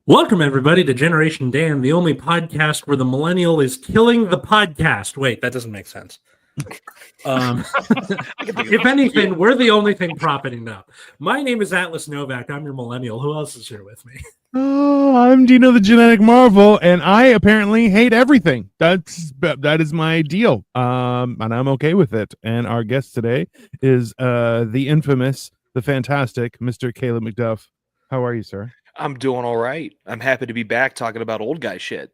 Welcome, everybody, to Generation Dan, the only podcast where the millennial is killing the podcast. Wait, that doesn't make sense. If anything, we're the only thing propping it up. My name is Atlas Novak. I'm your millennial. Who else is here with me? Oh, I'm Dino the Genetic Marvel, and I apparently hate everything. That is my deal. And I'm okay with it. And our guest today is the infamous, the fantastic Mr. Caleb Mcduff. How are you, sir? I'm doing all right. I'm happy to be back talking about old guy shit.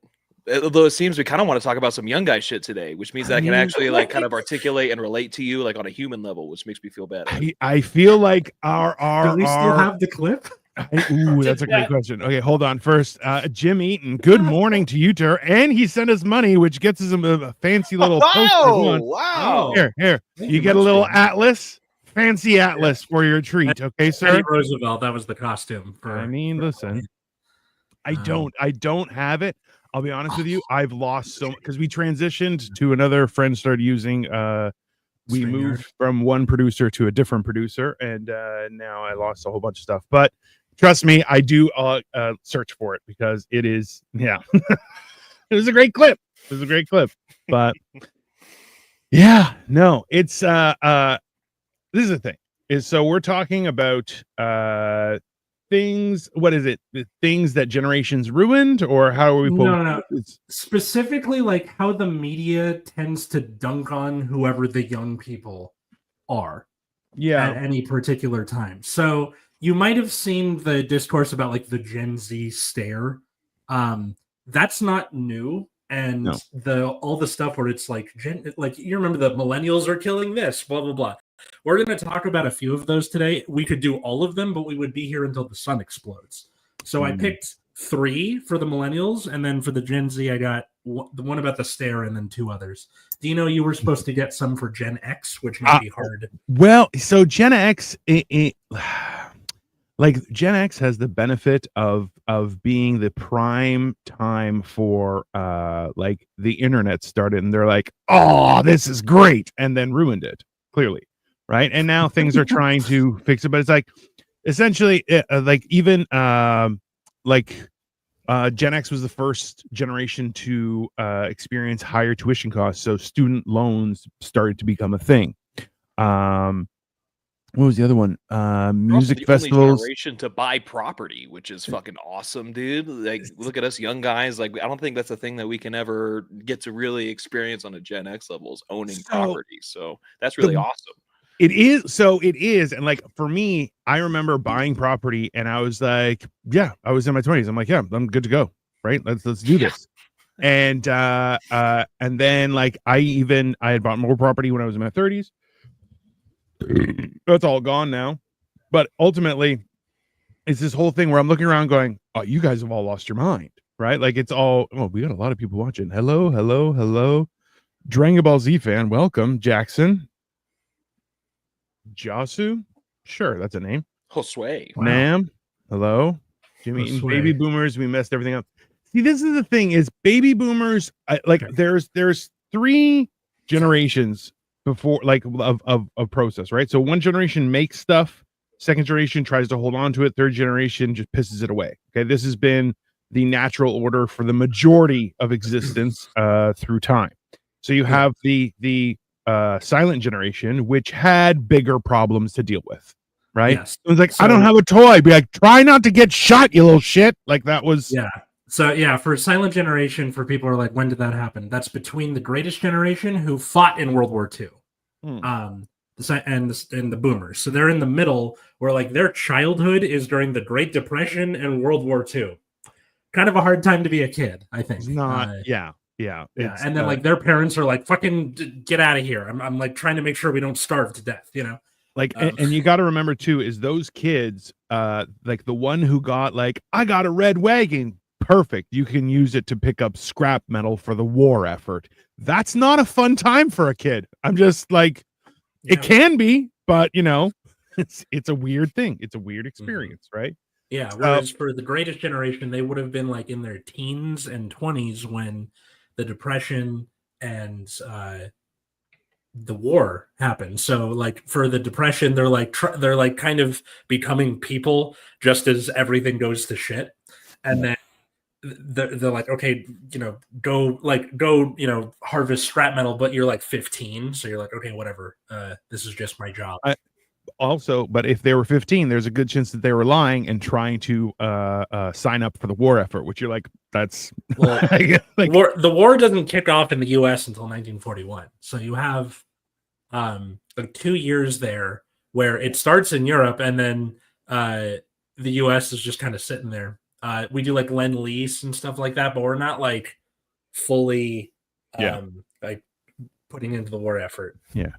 Although it seems we kind of want to talk about some young guy shit today, which means that I can actually like kind of articulate and relate to you like on a human level, which makes me feel better. I feel like Do we still have the clip? Ooh, that's a great question. Okay, hold on. First, Jim Eaton, good morning to you, Ter. And he sent us money, which gets us a fancy little poster. Oh, wow. Here. You get a little atlas. Fancy atlas for your treat, okay, sir? Teddy Roosevelt, that was the costume. Listen, I don't have it. I'll be honest with you. I've lost so much because we transitioned to another friend started using. We moved from one producer to a different producer, and now I lost a whole bunch of stuff. But trust me, I do search for it because it is, yeah, it was a great clip. But yeah, no, it's this is the thing is so we're talking about things. What is it? The things that generations ruined, or how are we? No. Specifically, like how the media tends to dunk on whoever the young people are. Yeah. At any particular time. So you might have seen the discourse about like the Gen Z stare. That's not new. And all the stuff where it's like you remember the millennials are killing this, blah blah blah. We're going to talk about a few of those today. We could do all of them, but we would be here until the sun explodes. So I picked 3 for the millennials, and then for the Gen Z, I got the one about the stare, and then 2 others. Do you know you were supposed to get some for Gen X, which might be hard? Well, so Gen X, like Gen X has the benefit of being the prime time for like the internet started, and they're like, oh, this is great, and then ruined it clearly, right? And now things are trying to fix it, but it's like essentially like even Gen X was the first generation to experience higher tuition costs, so student loans started to become a thing. What was the other one? Music festivals. Only generation to buy property, which is fucking awesome, dude. Like, look at us young guys. Like, I don't think that's a thing that we can ever get to really experience on a Gen X level is owning property. So that's really awesome. It is. And like for me, I remember buying property and I was like, yeah, I was in my 20s. I'm like, yeah, I'm good to go. Right. Let's do this. And then like I had bought more property when I was in my 30s. That's all gone now. But ultimately, it's this whole thing where I'm looking around going, oh, you guys have all lost your mind. Right. Like it's all, oh, we got a lot of people watching. Hello. Dragon Ball Z fan. Welcome, Jackson. Jasu, sure, that's a name. Josue, wow. Nam, hello, Jimmy. Baby boomers, we messed everything up. See, this is the thing: is baby boomers there's 3 generations before, like of process, right? So one generation makes stuff, second generation tries to hold on to it, third generation just pisses it away. Okay, this has been the natural order for the majority of existence through time. So you have the silent generation, which had bigger problems to deal with, right? Yes. It was like, I don't have a toy. Be like, try not to get shot, you little shit. Like that was. Yeah. So yeah, for silent generation, for people who are like, when did that happen? That's between the greatest generation who fought in World War II, and the boomers. So they're in the middle where like their childhood is during the Great Depression and World War II. Kind of a hard time to be a kid, I think. It's not. Yeah. And then like their parents are like, fucking get out of here. I'm like trying to make sure we don't starve to death, you know? Like, and you got to remember too, is those kids, like the one who got like, I got a red wagon. Perfect. You can use it to pick up scrap metal for the war effort. That's not a fun time for a kid. I'm just like, it can be, but you know, it's a weird thing. It's a weird experience, right? Yeah. Whereas for the greatest generation, they would have been like in their teens and 20s when the Depression and the war happened. So like for the Depression, they're like kind of becoming people just as everything goes to shit. And then they're like, okay, go harvest scrap metal, but you're like 15, so you're like, okay, whatever. This is just my job. But if they were 15, there's a good chance that they were lying and trying to sign up for the war effort, which you're like, that's the war doesn't kick off in the U.S. until 1941, so you have like 2 years there where it starts in Europe, and then the U.S. is just kind of sitting there. We do like lend lease and stuff like that, but we're not like fully like putting into the war effort. Yeah.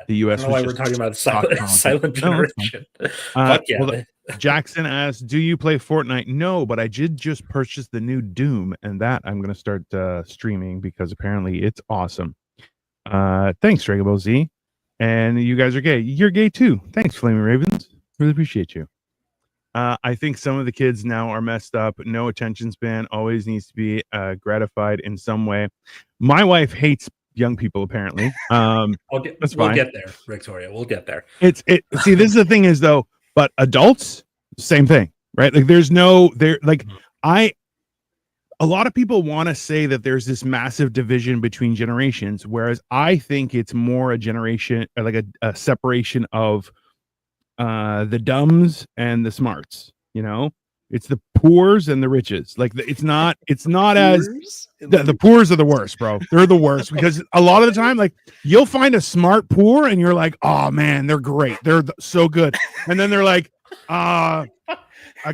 The U.S. I don't know why we're talking about silent generation. Well, Jackson asks, "Do you play Fortnite?" No, but I did just purchase the new Doom, and that I'm going to start streaming because apparently it's awesome. Thanks, Dragon Ball Z, and you guys are gay. You're gay too. Thanks, Flaming Ravens. Really appreciate you. I think some of the kids now are messed up. No attention span. Always needs to be gratified in some way. My wife hates young people, apparently. We'll get there, Victoria. We'll get there. See, this is the thing is though, but adults, same thing, right? Like a lot of people want to say that there's this massive division between generations, whereas I think it's more a generation, like a separation of the dumbs and the smarts. It's the poors and the riches. Like it's not as the poors are the worst, bro. They're the worst because a lot of the time, like you'll find a smart poor and you're like, oh man, they're great, they're so good, and then they're like, I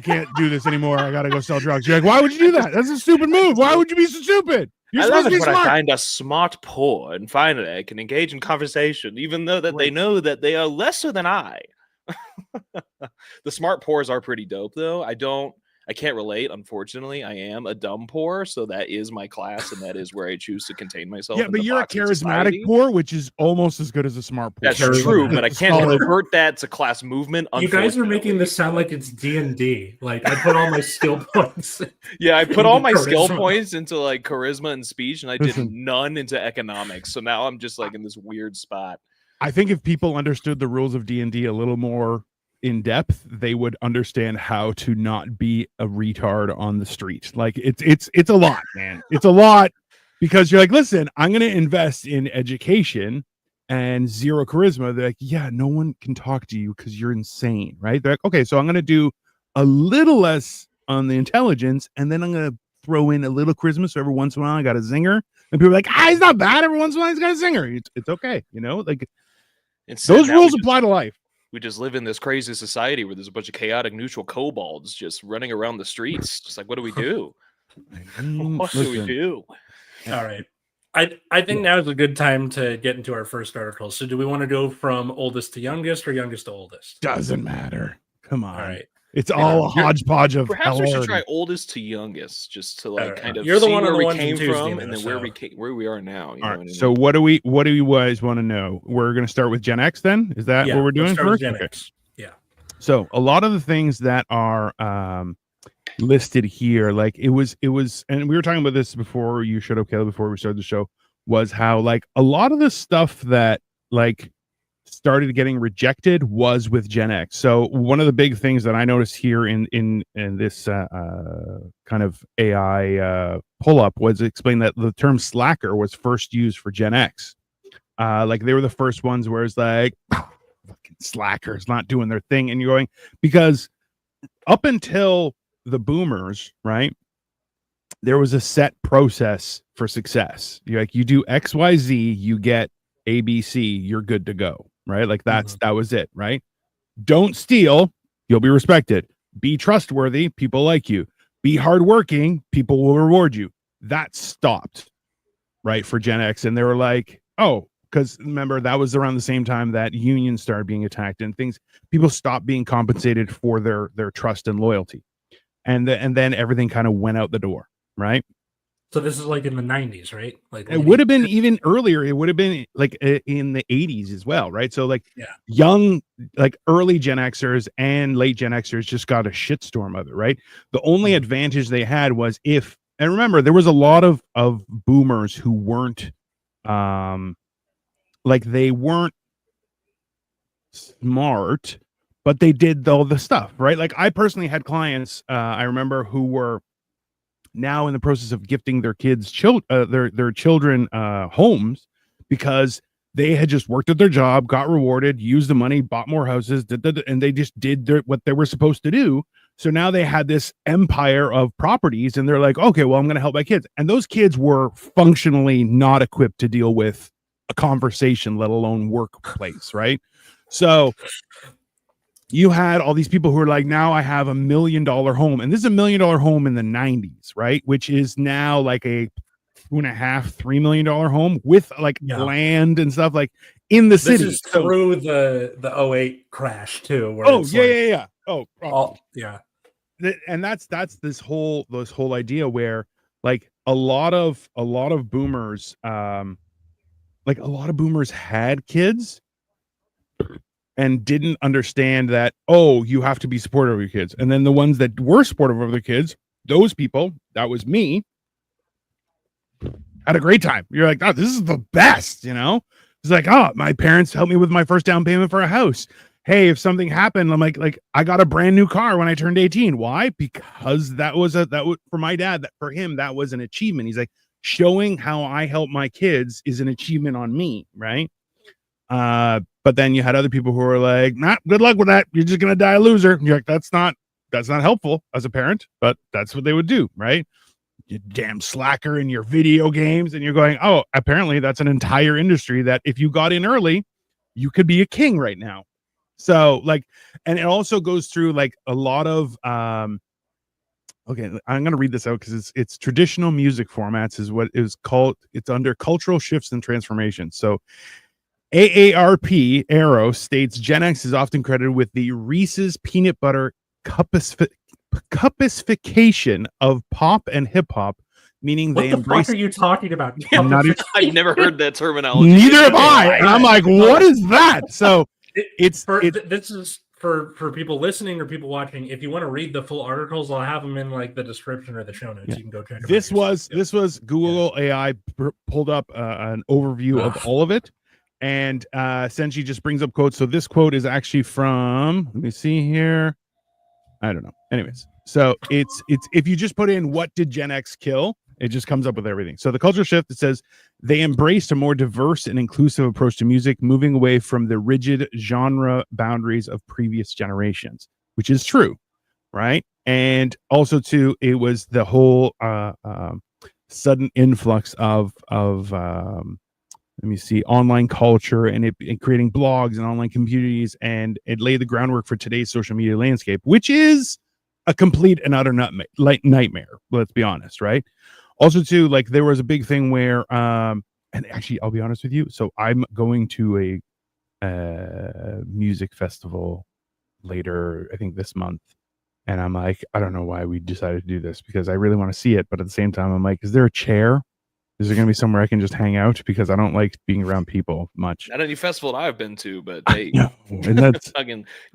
can't do this anymore. I gotta go sell drugs. You're like, why would you do that? That's a stupid move. Why would you be so stupid? You're supposed to be smart. I find a smart poor and finally I can engage in conversation, even though that they know that they are lesser than I. The smart poors are pretty dope though. I can't relate, unfortunately. I am a dumb poor, so that is my class, and that is where I choose to contain myself. Yeah, but you're a charismatic poor, which is almost as good as a smart poor. That's true, but I can't convert that to class movement. You guys are making this sound like it's D&D. Like I put all my skill points. Yeah, I put all my skill points into like charisma and speech, and I did none into economics. So now I'm just like in this weird spot. I think if people understood the rules of D&D a little more in depth, they would understand how to not be a retard on the street. Like it's a lot, man. It's a lot because you're like, listen, I'm going to invest in education and zero charisma. They're like, yeah, no one can talk to you because you're insane, right? They're like, okay, so I'm going to do a little less on the intelligence, and then I'm going to throw in a little charisma. So every once in a while, I got a zinger, and people are like, he's not bad. Every once in a while, he's got a zinger. It's okay, like those rules apply to life. We just live in this crazy society where there's a bunch of chaotic neutral kobolds just running around the streets. Just like, what do we do? What do we do? All right. I think now is a good time to get into our first article. So do we want to go from oldest to youngest or youngest to oldest? Doesn't matter. Come on. All right. It's all a hodgepodge of perhaps we should try oldest to youngest just to like kind of You're the see one where we on came Tuesday, from and then where we are now. All right. So what do you guys want to know? We're going to start with Gen X then? Is that what we're doing first? Gen X. Yeah. So a lot of the things that are listed here, like it was, and we were talking about this before you showed up, Caleb, before we started the show, was how like a lot of the stuff that like started getting rejected was with Gen X. So one of the big things that I noticed here in this kind of AI pull up was explain that the term slacker was first used for Gen X. Like they were the first ones where it's like fucking slackers not doing their thing, and you're going, because up until the boomers, right, there was a set process for success. You do XYZ, you get ABC, you're good to go, right? Like that was it, right? Don't steal, you'll be respected. Be trustworthy, people like you. Be hardworking, people will reward you. That stopped, right, for Gen X, and they were like, oh, because remember that was around the same time that unions started being attacked and things. People stopped being compensated for their trust and loyalty, and then everything kind of went out the door, right? So this is like in the 90s, right? Like it would have been even earlier. It would have been like in the 80s as well, right? So like young, like early Gen Xers and late Gen Xers just got a shitstorm of it, right? The only advantage they had was and remember, there was a lot of boomers who weren't, like they weren't smart, but they did all the stuff, right? Like I personally had clients, I remember, who were now in the process of gifting their kids their children homes because they had just worked at their job, got rewarded, used the money, bought more houses, and they just did what they were supposed to do. So now they had this empire of properties, and they're like, okay, well, I'm going to help my kids. And those kids were functionally not equipped to deal with a conversation, let alone workplace, right? So you had all these people who are like, now I have $1 million home, and this is $1 million home in the 90s, right? Which is now like a $2.5-3 million home with like land and stuff like in the city. This is through the 08 crash too. Where yeah. Yeah. And that's this whole idea where like a lot of boomers, like a lot of boomers had kids and didn't understand that, you have to be supportive of your kids. And then the ones that were supportive of their kids, those people, that was me, had a great time. You're like, oh, this is the best, you know? It's like, oh, my parents helped me with my first down payment for a house. Hey, if something happened, I'm like I got a brand new car when I turned 18. Why? Because that was for my dad, for him, that was an achievement. He's like, showing how I help my kids is an achievement on me, right? But then you had other people who were like, nah, good luck with that. You're just gonna die a loser. And you're like, that's not helpful as a parent, but that's what they would do, right? You damn slacker in your video games. And you're going, oh, apparently that's an entire industry that if you got in early, you could be a king right now. So like, and it also goes through like a lot of okay, I'm going to read this out because it's traditional music formats is what is called. It's under cultural shifts and transformations. So AARP Arrow states Gen X is often credited with the Reese's peanut butter cupification of pop and hip hop, meaning what they the embrace. Fuck are you talking about? I've never heard that terminology. Neither have I. And I'm like, what is that? So this is for people listening or people watching. If you want to read the full articles, I'll have them in like the description or the show notes. Yeah. You can go check them out. This was Google AI pulled up an overview of all of it. And essentially just brings up quotes. So this quote is actually from, let me see here. I don't know. Anyways, so it's if you just put in what did Gen X kill, it just comes up with everything. So the culture shift, it says they embraced a more diverse and inclusive approach to music, moving away from the rigid genre boundaries of previous generations, which is true, right? And also too, it was the whole sudden influx of let me see, online culture and creating blogs and online communities, and it laid the groundwork for today's social media landscape, which is a complete and utter nightmare. Let's be honest, right? Also, too, like there was a big thing where, and actually, I'll be honest with you. So I'm going to a music festival later, I think this month, and I'm like, I don't know why we decided to do this because I really want to see it, but at the same time, I'm like, is there a chair? Is there going to be somewhere I can just hang out? Because I don't like being around people much. Not any festival that I've been to, but they, and that's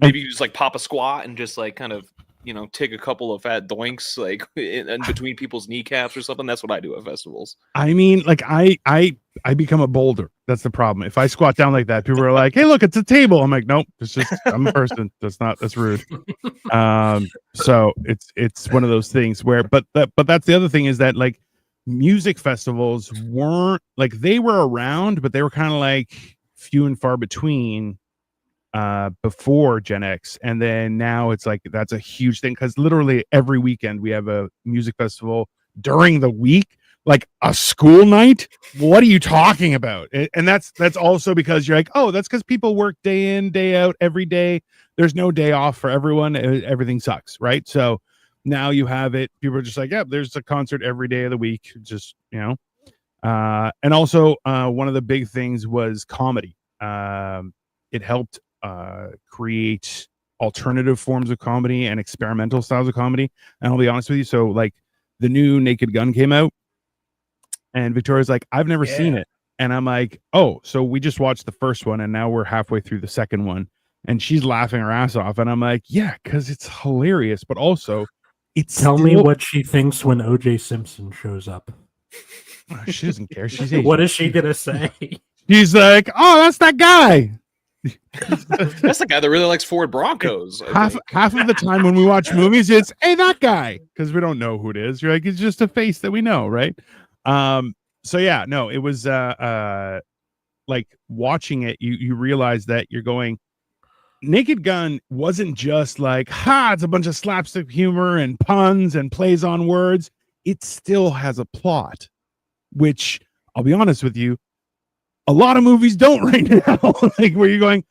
maybe you just like pop a squat and just like kind of, you know, take a couple of fat doinks like in between people's kneecaps or something. That's what I do at festivals. I mean, like I become a boulder. That's the problem. If I squat down like that, people are like, "Hey, look, it's a table." I'm like, "Nope, it's just I'm a person. That's rude." So it's one of those things where, but that's the other thing is that like. Music festivals weren't like they were around, but they were kind of like few and far between before Gen X. And then now it's like that's a huge thing because literally every weekend we have a music festival during the week, like a school night. What are you talking about? And that's also because you're like, oh, that's because people work day in, day out every day. There's no day off for everyone. Everything sucks, right? So now you have it. People are just like, yeah, there's a concert every day of the week. Just, you know, and also one of the big things was comedy. It helped create alternative forms of comedy and experimental styles of comedy. And I'll be honest with you. So like the new Naked Gun came out and Victoria's like, I've never seen it. And I'm like, oh, so we just watched the first one and now we're halfway through the second one. And she's laughing her ass off. And I'm like, yeah, because it's hilarious. But also, Tell me what she thinks when OJ Simpson shows up. Oh, she doesn't care. She's what is she gonna say? She's like, oh, that's that guy. That's the guy that really likes Ford Broncos. Half of the time when we watch movies, it's hey, that guy, because we don't know who it is. You're like, it's just a face that we know, right? So yeah, no, it was like watching it, you realize that you're going, Naked Gun wasn't just like, it's a bunch of slapstick humor and puns and plays on words. It still has a plot, which I'll be honest with you, a lot of movies don't right now. Like where you're going,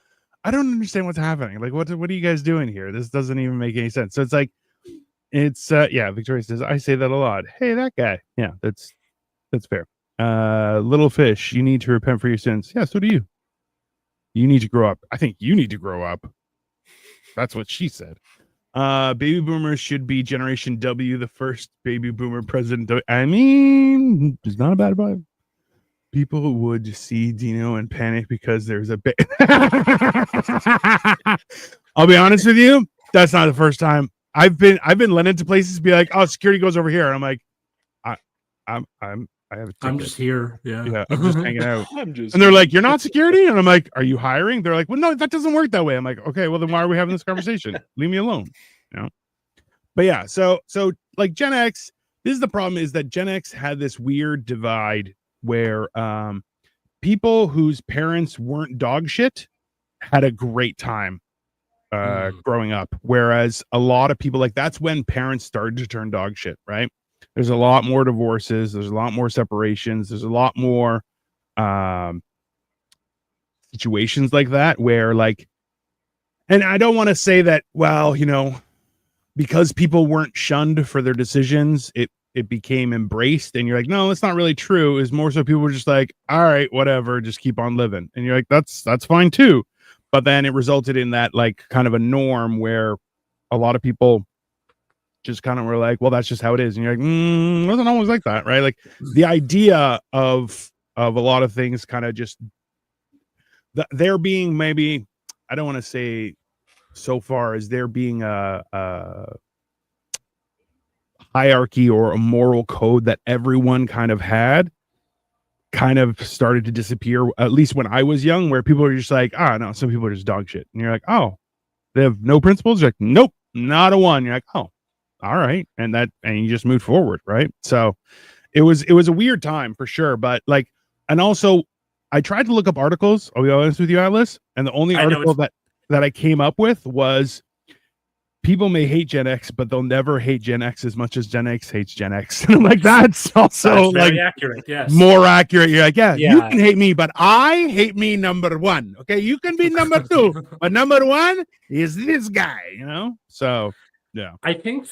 I don't understand what's happening. Like, what are you guys doing here? This doesn't even make any sense. So it's like, Victoria says, I say that a lot. Hey, that guy. Yeah, that's fair. Little fish, you need to repent for your sins. Yeah, so do you. You need to grow up. I think you need to grow up. That's what she said. Baby boomers should be Generation W, the first baby boomer president. I mean, it's not a bad vibe. People would see Dino and panic because there's a I'll be honest with you, that's not the first time. I've been led into places to be like, oh, security goes over here, and I'm like, I have a ticket. I'm just here. Yeah, I'm just hanging out. And they're like, you're not security, and I'm like, are you hiring? They're like, well, no, that doesn't work that way. I'm like, okay, well then why are we having this conversation? Leave me alone. You know. But yeah, so like Gen X, this is the problem, is that Gen X had this weird divide where people whose parents weren't dog shit had a great time growing up, whereas a lot of people, like, that's when parents started to turn dog shit, right? There's a lot more divorces, there's a lot more separations, there's a lot more situations like that where, like, and I don't want to say that, well, you know, because people weren't shunned for their decisions, it became embraced, and you're like, no, that's not really true. Is more so people were just like, all right, whatever, just keep on living, and you're like, that's fine too. But then it resulted in that, like, kind of a norm where a lot of people just kind of were like, well, that's just how it is, and you're like, it wasn't always like that, right? Like the idea of a lot of things kind of just there being, maybe, I don't want to say so far as there being a hierarchy or a moral code that everyone kind of had, kind of started to disappear, at least when I was young, where people are just like, no, some people are just dog shit, and you're like, oh, they have no principles. You're like, nope, not a one. You're like, oh, all right, and you just moved forward, right? So it was a weird time for sure, but like, and also I tried to look up articles, I'll be honest with you, Atlas, and the only article that I came up with was, people may hate Gen X, but they'll never hate Gen X as much as Gen X hates Gen X. And I'm like, that's also very like accurate. Yes, more accurate. You're like, yeah, you can hate me, but I hate me number one. Okay, you can be number two, but number one is this guy. You know, so yeah. I think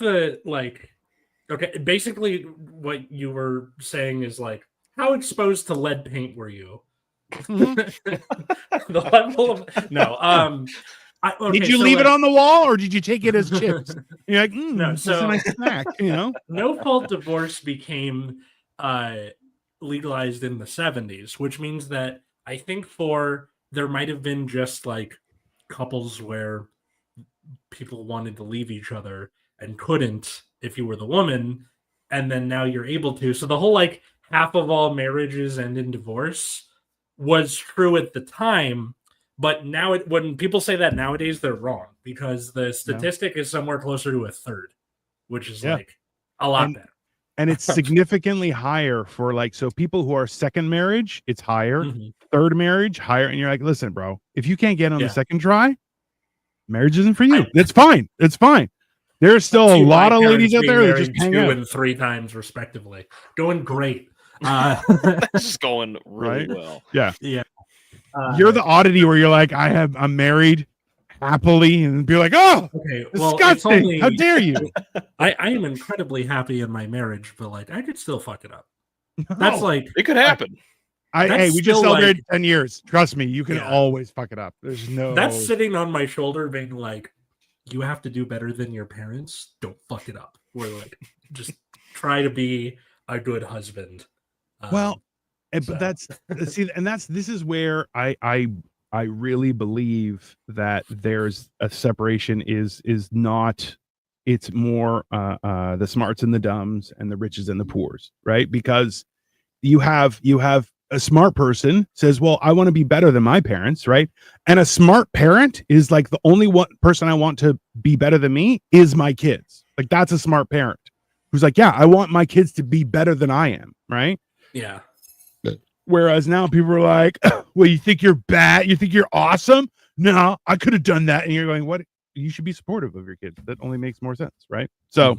basically what you were saying is like, how exposed to lead paint were you? The level of Did you leave it on the wall, or did you take it as chips? You're like, no, it's a nice snack, you know. No fault divorce became legalized in the 70s, which means that I think there might have been just like couples where people wanted to leave each other and couldn't if you were the woman, and then now you're able to. So the whole like half of all marriages end in divorce was true at the time. But now, when people say that nowadays, they're wrong, because the statistic is somewhere closer to a third, which is like a lot better. And it's significantly higher for, like, so people who are second marriage, it's higher. Third marriage, higher. And you're like, listen, bro, if you can't get on the second try, marriage isn't for you. It's fine. It's fine. There's still a lot of ladies out there that just hang out 2 and 3 times respectively, going great. Just going really well. Yeah. You're the oddity where you're like, I'm married happily, and be like, oh, okay, well, disgusting. How dare you? I am incredibly happy in my marriage, but like, I could still fuck it up. That's like, it could happen. Hey, we just celebrated 10 years. Trust me, you can always fuck it up. There's no. That's sitting on my shoulder, being like, you have to do better than your parents. Don't fuck it up. We're like, just try to be a good husband. But this is where I really believe that there's a separation is not, it's more the smarts and the dumbs and the riches and the poors, right? Because you have a smart person says, well, I want to be better than my parents, right? And a smart parent is like the only one person I want to be better than me is my kids. Like that's a smart parent who's like, yeah, I want my kids to be better than I am, right? Yeah. Whereas now people are like, well, you think you're bad? You think you're awesome? No, I could have done that. And you're going, what? You should be supportive of your kids. That only makes more sense, right? So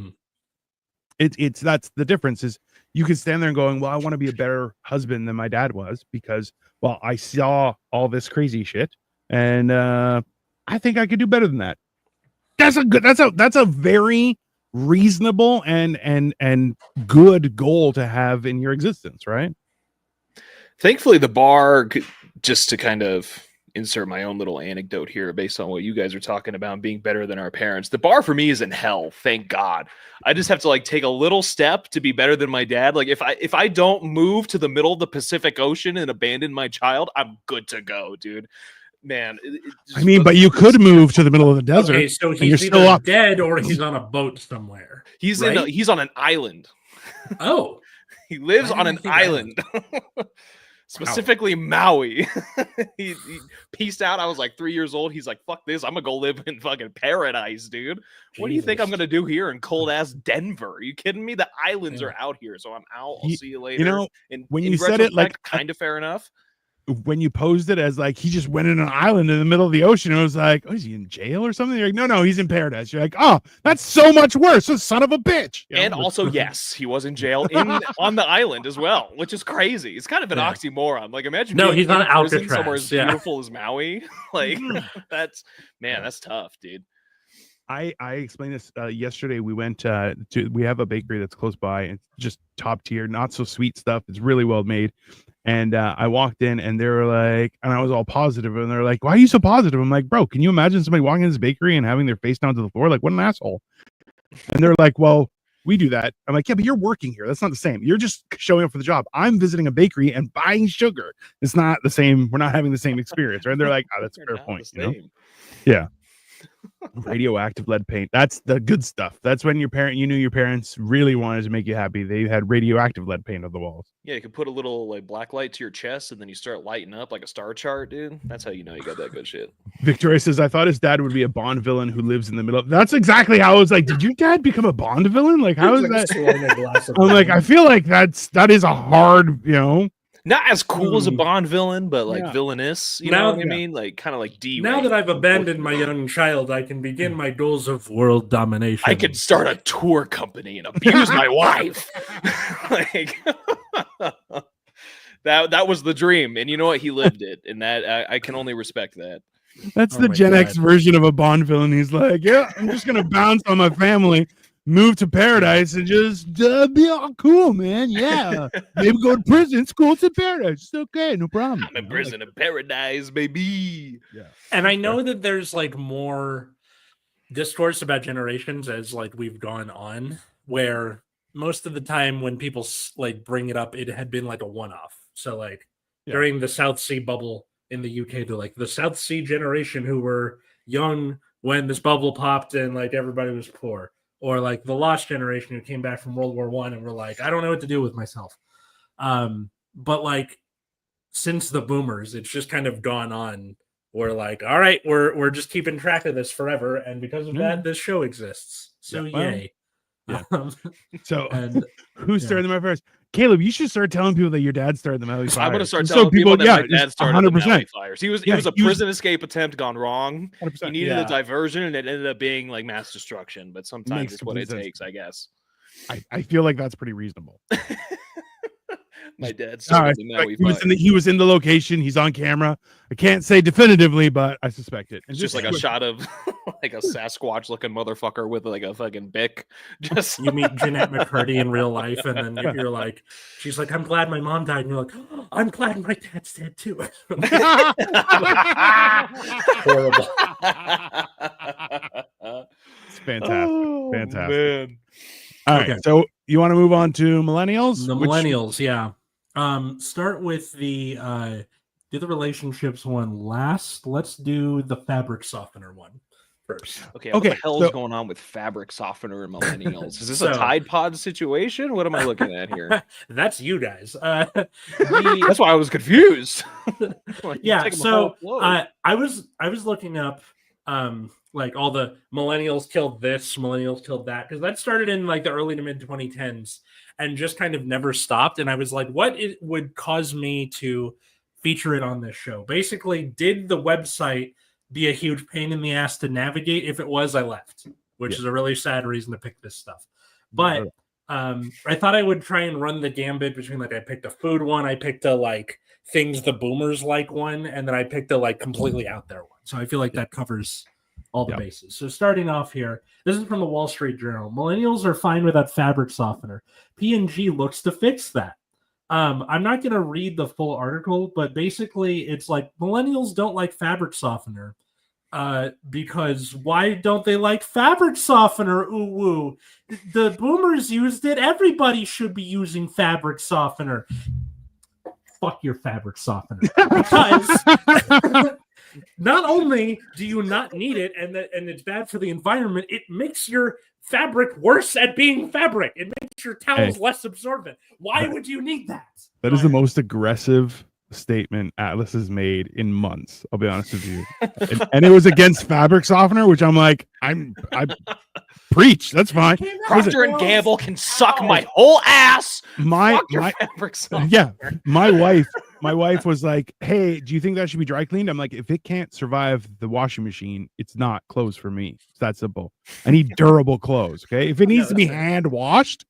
it's that's the difference is you can stand there and going, well, I want to be a better husband than my dad was because, well, I saw all this crazy shit and I think I could do better than that. That's a very reasonable and good goal to have in your existence, right? Thankfully, the bar, just to kind of insert my own little anecdote here based on what you guys are talking about being better than our parents, the bar for me is in hell. Thank God. I just have to like take a little step to be better than my dad. Like if I don't move to the middle of the Pacific Ocean and abandon my child, I'm good to go, dude. Man, I mean, but you could move to the middle of the desert. Okay, so he's either dead or he's on a boat somewhere. He's he's on an island. Oh, he lives on an island. Specifically Maui. he peaced out. I was like 3 years old. He's like, fuck this. I'm gonna go live in fucking paradise, dude. What do you think I'm gonna do here in cold ass Denver? Are you kidding me? The islands are out here, so I'm out. I'll see you later. You know, when you said it like kind of fair enough. When you posed it as like he just went in an island in the middle of the ocean, it was like, oh, is he in jail or something? You're like, no, he's in paradise. You're like, oh, that's so much worse. So son of a bitch. You know? And also, yes, he was in jail on the island as well, which is crazy. It's kind of an oxymoron. Like, imagine he's not Alcatraz somewhere as beautiful as Maui. Like, that's tough, dude. I explained this yesterday. We went we have a bakery that's close by. It's just top tier, not so sweet stuff. It's really well made. And I walked in and they were like, and I was all positive, and they're like, why are you so positive? I'm like, bro, can you imagine somebody walking in this bakery and having their face down to the floor? Like, what an asshole. And they're like, well, we do that. I'm like, yeah, but you're working here. That's not the same. You're just showing up for the job. I'm visiting a bakery and buying sugar. It's not the same. We're not having the same experience, right? And they're like, oh, that's a fair point. You know? Yeah. Radioactive lead paint. That's the good stuff. That's when you knew your parents really wanted to make you happy. They had radioactive lead paint on the walls. Yeah, you could put a little like black light to your chest and then you start lighting up like a star chart, dude. That's how you know you got that good shit. Victoria says, I thought his dad would be a Bond villain who lives in the middle. That's exactly how I was like, did your dad become a Bond villain? Like, how is that? I'm like, I feel like that is a hard, not as cool as a Bond villain, but like villainous. You know what I mean? Like kind of like D. Now that I've abandoned my young child, I can begin my goals of world domination. I could start a tour company and abuse my wife. Like that was the dream, and you know what? He lived it, and that I can only respect that. That's the Gen X version of a Bond villain. He's like, yeah, I'm just gonna bounce on my family. Move to paradise and just be all cool, man. Yeah. Maybe go to prison. It's cool. It's in paradise. It's okay. No problem. I'm in prison in paradise, baby. Yeah. And I know that there's like more discourse about generations as like we've gone on, where most of the time when people like bring it up, it had been like a one-off. So like during the South Sea bubble in the UK, to like the South Sea generation who were young when this bubble popped and like everybody was poor. Or like the lost generation who came back from World War I and were like, I don't know what to do with myself. But like since the boomers, it's just kind of gone on. We're like, all right, we're just keeping track of this forever, and because of that, this show exists. So yay. Yeah. So who started them out first? Caleb, you should start telling people that your dad started the Maui fires. I'm going to start telling people that my dad started the Maui fires. It was a prison escape attempt gone wrong. 100%. He needed a diversion, and it ended up being like mass destruction. But sometimes it's what it takes, I guess. I feel like that's pretty reasonable. My dad started the Maui fires. He was in the location. He's on camera. I can't say definitively, but I suspect it. It's just like a shot of like a Sasquatch looking motherfucker with like a fucking bic. Just you meet Jeanette McCurdy in real life, and then you're like, she's like, I'm glad my mom died, and you're like, oh, I'm glad my dad's dead too. Horrible. It's fantastic. Fantastic. Man. All right, so you want to move on to millennials? The millennials, yeah. Start with the do the relationships one last. Let's do the fabric softener one. first. Okay, what the hell is going on with fabric softener and millennials? Is this a Tide Pod situation? What am I looking at here? That's you guys. That's why I was confused. Like, yeah, so I was looking up like all the millennials killed this, millennials killed that, because that started in like the early to mid 2010s and just kind of never stopped. And I was like, what it would cause me to feature it on this show? Basically, did the website be a huge pain in the ass to navigate? If it was, I left, which is a really sad reason to pick this stuff. But I thought I would try and run the gambit between like I picked a food one, I picked a like things the boomers like one, and then I picked a like completely out there one. So I feel like that covers all the bases. So starting off here, this is from the Wall Street Journal. Millennials are fine without fabric softener. P&G looks to fix that. I'm not going to read the full article, but basically it's like millennials don't like fabric softener because why don't they like fabric softener? Ooh, woo. The boomers used it. Everybody should be using fabric softener. Fuck your fabric softener. Because not only do you not need it and it's bad for the environment, it makes your fabric worse at being fabric. It makes your towels less absorbent. Why would you need that? That is the most aggressive statement Atlas has made in months. I'll be honest with you. And it was against fabric softener, which I'm like, I preach. That's fine. Procter and Gamble can suck my whole ass. My fabric softener. Yeah, my wife was like, "Hey, do you think that should be dry cleaned?" I'm like, "If it can't survive the washing machine, it's not clothes for me. It's that simple. I need durable clothes. Okay, if it needs to be hand washed,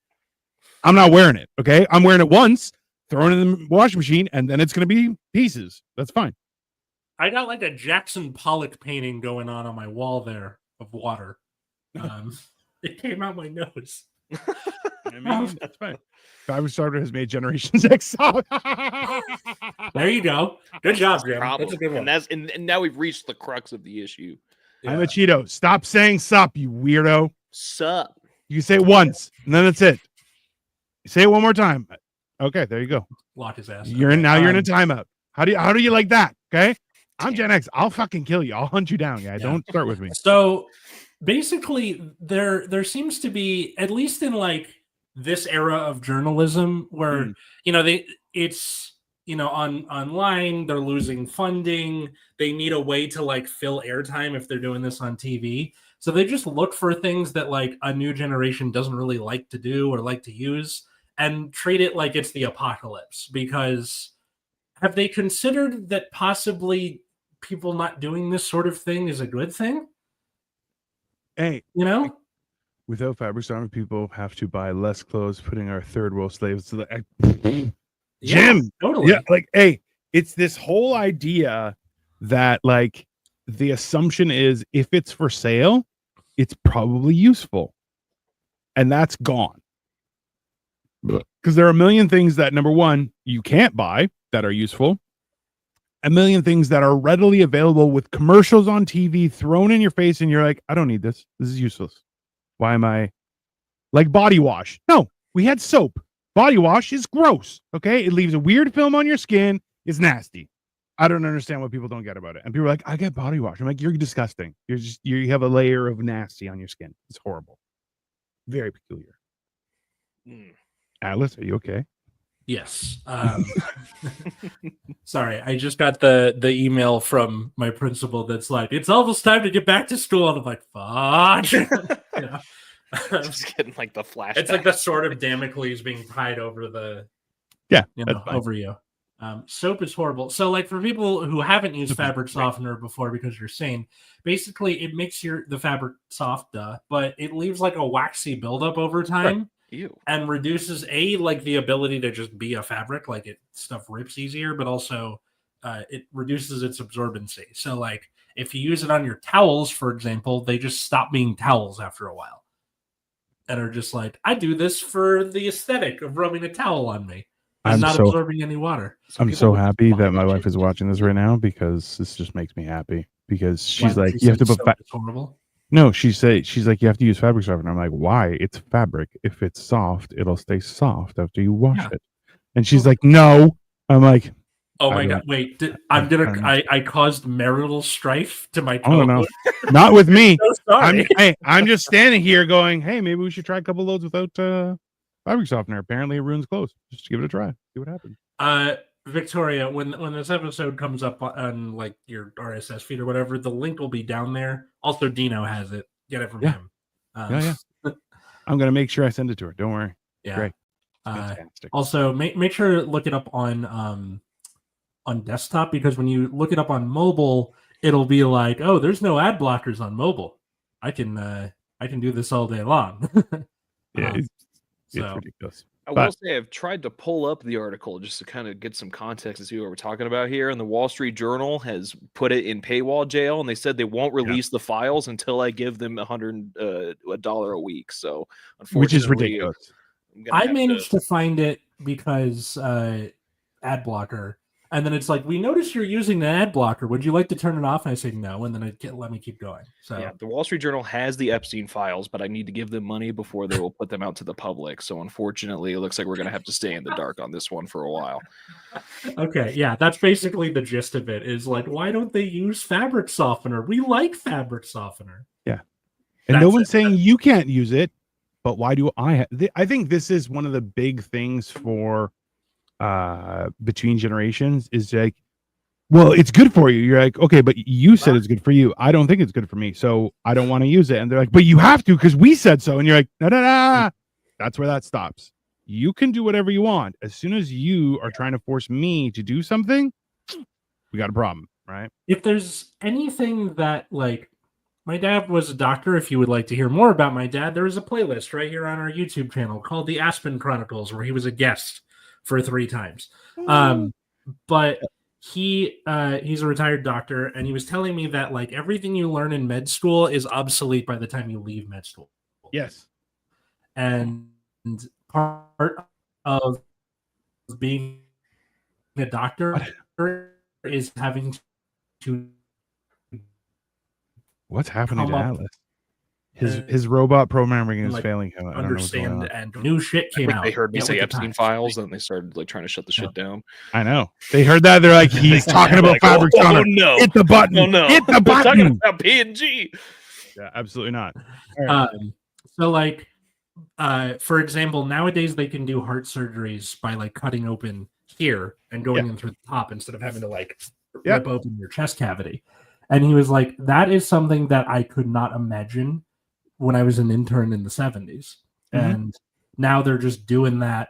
I'm not wearing it. Okay, I'm wearing it once, throwing it in the washing machine, and then it's gonna be pieces. That's fine." I got like a Jackson Pollock painting going on my wall there of water. It came out my nose. I mean, that's fine. Fabric softener has made Generations X. There you go. Good job, Jim. That's a good one. And now we've reached the crux of the issue. Yeah. I'm a Cheeto. Stop saying sup, you weirdo. Sup. You say it once, and then that's it. Say it one more time. Okay, there you go. Lock his ass. You're in a timeout. How do you like that? Okay, I'm Gen X. I'll fucking kill you. I'll hunt you down, guy. Yeah. Don't start with me. So basically, there seems to be, at least in like this era of journalism, where it's online, they're losing funding, they need a way to like fill airtime if they're doing this on TV. So they just look for things that like a new generation doesn't really like to do or like to use and treat it like it's the apocalypse. Because have they considered that possibly people not doing this sort of thing is a good thing? Hey, without fabric softener, people have to buy less clothes, putting our third world slaves to the Jim. Totally. Yeah, like, hey, it's this whole idea that like the assumption is if it's for sale, it's probably useful, and that's gone. Because there are a million things that, number one, you can't buy that are useful. A million things that are readily available with commercials on TV thrown in your face, and you're like, I don't need this. This is useless. Why am I like body wash? No, we had soap. Body wash is gross. Okay, it leaves a weird film on your skin. It's nasty. I don't understand what people don't get about it. And people are like, I get body wash. I'm like, you're disgusting. You have a layer of nasty on your skin. It's horrible. Very peculiar. Atlas, are you okay? Yes. Sorry, I just got the email from my principal that's like, it's almost time to get back to school. And I'm like, fuck. Just getting like the flashback. It's like the sword of Damocles being tied over the over you. Soap is horrible. So like for people who haven't used fabric softener before because you're sane, basically it makes the fabric soft, but it leaves like a waxy buildup over time. Right. Ew. And reduces like the ability to just be a fabric, like stuff rips easier, but also it reduces its absorbency. So like if you use it on your towels, for example, they just stop being towels after a while and are just like, I do this for the aesthetic of rubbing a towel on me. I'm not absorbing any water. So I'm so happy that my wife is watching this right now, because this just makes me happy, because she's like, you have to put horrible. No, she's like, you have to use fabric softener. I'm like, why? It's fabric. If it's soft, it'll stay soft after you wash it. And she's like, no. I'm like, Oh my god! Wait, I caused marital strife to my. Oh no, not with me. So sorry. I'm just standing here going, hey, maybe we should try a couple loads without fabric softener. Apparently, it ruins clothes. Just give it a try. See what happens. Victoria, when this episode comes up on like your RSS feed or whatever, the link will be down there. Also, Dino has it. Get it from him. Yeah. I'm gonna make sure I send it to her. Don't worry. Yeah. Great. Fantastic. Also, make sure to look it up on desktop, because when you look it up on mobile, it'll be like, oh, there's no ad blockers on mobile. I can do this all day long. Yeah, it's ridiculous. I will say I've tried to pull up the article just to kind of get some context and see what we're talking about here. And the Wall Street Journal has put it in paywall jail, and they said they won't release the files until I give them $100 a week. So, unfortunately, which is ridiculous. I managed to find it because ad blocker, and then it's like, we noticed you're using the ad blocker. Would you like to turn it off? And I say no, and then let me keep going. So yeah, the Wall Street Journal has the Epstein files, but I need to give them money before they will put them out to the public. So unfortunately, it looks like we're going to have to stay in the dark on this one for a while. Okay, yeah, that's basically the gist of it. Is like, why don't they use fabric softener? We like fabric softener. Yeah, and no one's saying you can't use it, but why do I? I think this is one of the big things for between generations is like, well, it's good for you. You're like, okay, but you said it's good for you. I don't think it's good for me, so I don't want to use it. And they're like, but you have to because we said so. And you're like, no. That's where that stops. You can do whatever you want. As soon as you are trying to force me to do something, we got a problem, right? If there's anything that, like, my dad was a doctor. If you would like to hear more about my dad, there is a playlist right here on our YouTube channel called The Aspen Chronicles, where he was a guest for 3 times. But he's a retired doctor, and he was telling me that like everything you learn in med school is obsolete by the time you leave med school. Yes. And part of being a doctor is having to. What's happening to Atlas? His robot programming is failing him. Understand, and new shit came out. They heard me say Epstein files, and they started like trying to shut the shit down. I know. They heard that. They're like, he's talking about fabric softener. Oh no! Hit the button. Oh no! Hit the button. Talking about P&G. Yeah, absolutely not. Right. So like, for example, nowadays they can do heart surgeries by like cutting open here and going in through the top instead of having to like rip open your chest cavity. And he was like, that is something that I could not imagine when I was an intern in the 70s. And now they're just doing that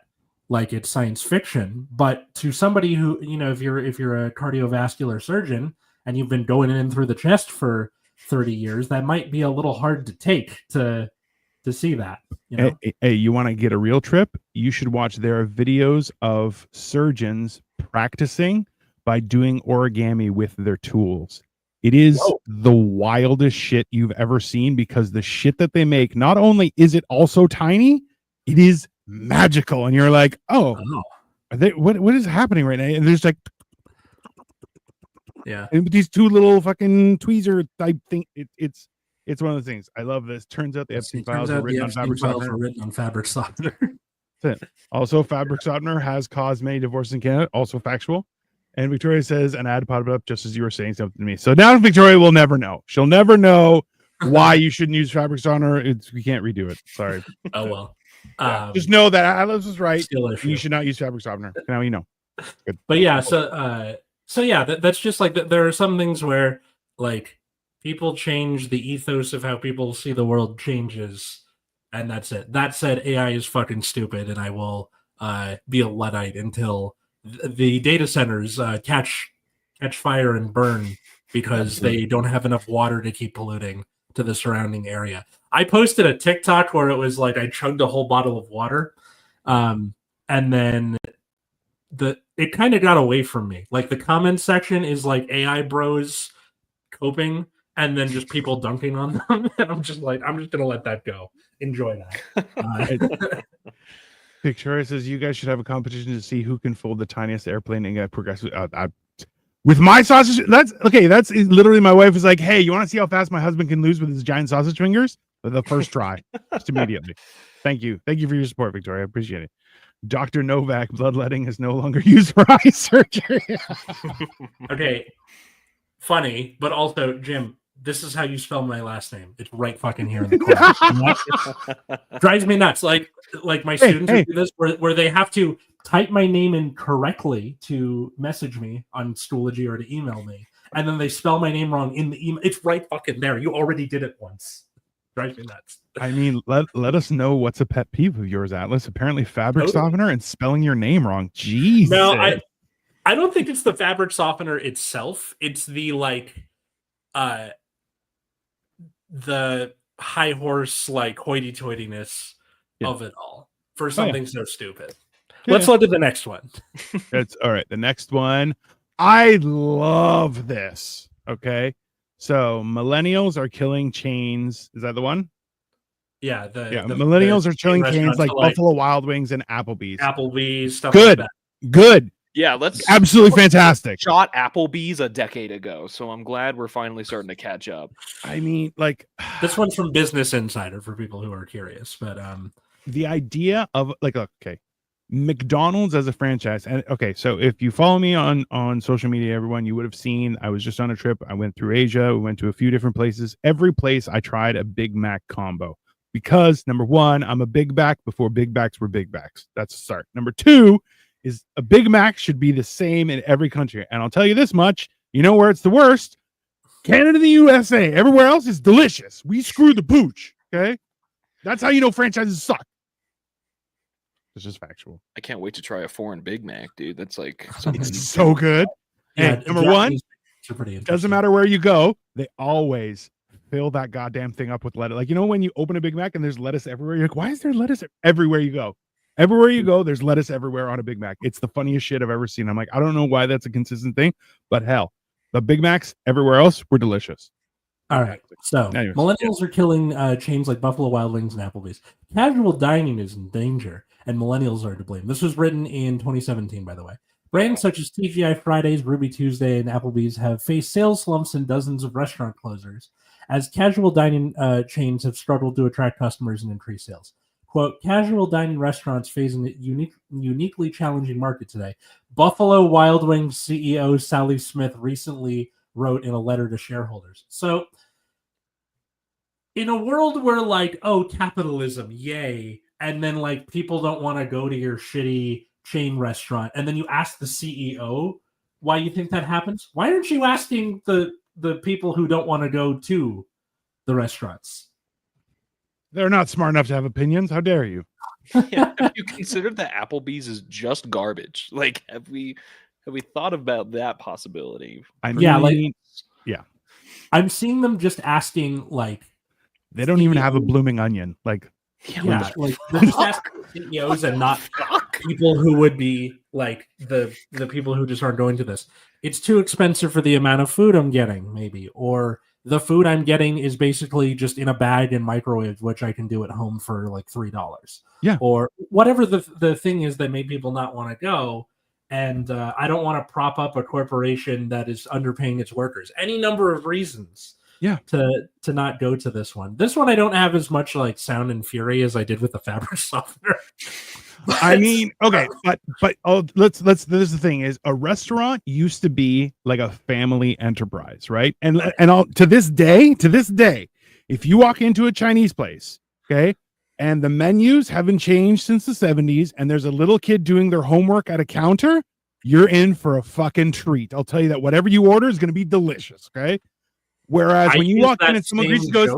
like it's science fiction. But to somebody who, you know, if you're a cardiovascular surgeon and you've been going in through the chest for 30 years, that might be a little hard to take to see that. You know? Hey, you want to get a real trip? You should watch. There are videos of surgeons practicing by doing origami with their tools. It is the wildest shit you've ever seen, because the shit that they make, not only is it also tiny, it is magical. And you're like, oh, what is happening right now? And there's like, and these 2 little fucking tweezer type thing. It's one of the things. I love this. Turns out the Epstein files are written on fabric softener. That's it. Also, fabric softener has caused many divorces in Canada. Also factual. And Victoria says an ad popped up just as you were saying something to me. So now Victoria will never know. She'll never know why you shouldn't use fabric softener. We can't redo it. Sorry. Oh, well. Just know that Atlas was right. You should not use fabric softener. Now you know. Good. But yeah, so yeah, that's just like there are some things where like people change, the ethos of how people see the world changes, and that's it. That said, AI is fucking stupid, and I will be a Luddite until the data centers catch fire and burn because they don't have enough water to keep polluting to the surrounding area. I posted a TikTok where it was like I chugged a whole bottle of water, and then it kind of got away from me. Like the comment section is like AI bros coping, and then just people dunking on them, and I'm just gonna let that go. Enjoy that. Victoria says you guys should have a competition to see who can fold the tiniest airplane and get progressive. With my sausage, that's literally my wife is like, hey, you want to see how fast my husband can lose with his giant sausage fingers? The first try, just immediately. Thank you for your support, Victoria. I appreciate it. Dr. Novak, bloodletting is no longer used for eye surgery. Okay, funny, but also, Jim, this is how you spell my last name. It's right fucking here in the corner. Drives me nuts. Like my students who do this, where they have to type my name in correctly to message me on Schoology or to email me, and then they spell my name wrong in the email. It's right fucking there. You already did it once. Drives me nuts. I mean, let us know what's a pet peeve of yours, Atlas. Apparently, fabric softener and spelling your name wrong. Jesus. No, I don't think it's the fabric softener itself. It's the the high horse hoity-toityness of it all for something so stupid. Let's look at the next one. That's all right. The next one, I love this. Okay, so millennials are killing chains. Is that the one? Yeah, millennials are killing chains like Buffalo Wild Wings and Applebee's. Stuff good, like that. Good. Yeah, let's absolutely fantastic. Shot Applebee's a decade ago, so I'm glad we're finally starting to catch up. I mean, this one's from Business Insider for people who are curious, but the idea of McDonald's as a franchise, and so if you follow me on social media, everyone, you would have seen I was just on a trip. I went through Asia. We went to a few different places. Every place I tried a Big Mac combo because number one, I'm a Big Mac before Big Macs were Big Macs. That's a start. Number two is a Big Mac should be the same in every country. And I'll tell you this much, you know where it's the worst? Canada, the USA. Everywhere else is delicious. We screw the pooch, okay? That's how you know franchises suck. It's just factual. I can't wait to try a foreign Big Mac, dude. That's like it's so good. And number one, doesn't matter where you go, they always fill that goddamn thing up with lettuce. When you open a Big Mac and there's lettuce everywhere, you're like, why is there lettuce everywhere you go? Everywhere you go, there's lettuce everywhere on a Big Mac. It's the funniest shit I've ever seen. I'm like, I don't know why that's a consistent thing, but hell, the Big Macs everywhere else were delicious. All right. So millennials are killing chains like Buffalo Wild Wings and Applebee's. Casual dining is in danger, and millennials are to blame. This was written in 2017, by the way. Brands such as TGI Fridays, Ruby Tuesday, and Applebee's have faced sales slumps and dozens of restaurant closures as casual dining chains have struggled to attract customers and increase sales. Quote, casual dining restaurants facing a uniquely challenging market today. Buffalo Wild Wings CEO Sally Smith recently wrote in a letter to shareholders. So, in a world where capitalism, yay, and then people don't want to go to your shitty chain restaurant, and then you ask the CEO why you think that happens, why aren't you asking the people who don't want to go to the restaurants? They're not smart enough to have opinions. How dare you? Yeah, have you considered that Applebee's is just garbage? Have we thought about that possibility? I'm seeing them just asking they don't even have a blooming onion. They're just asking CEOs and not people who would be the people who just aren't going to this. It's too expensive for the amount of food I'm getting, maybe, or the food I'm getting is basically just in a bag and microwave, which I can do at home for $3. Yeah. Or whatever the thing is that made people not want to go. And I don't want to prop up a corporation that is underpaying its workers. Any number of reasons. Yeah. To not go to this one. This one I don't have as much sound and fury as I did with the fabric softener. I mean, okay, but let's this is the thing is a restaurant used to be like a family enterprise, right? And to this day, if you walk into a Chinese place, okay, and the menus haven't changed since the 70s, and there's a little kid doing their homework at a counter, you're in for a fucking treat. I'll tell you that whatever you order is going to be delicious, okay? Whereas when you walk in and someone goes,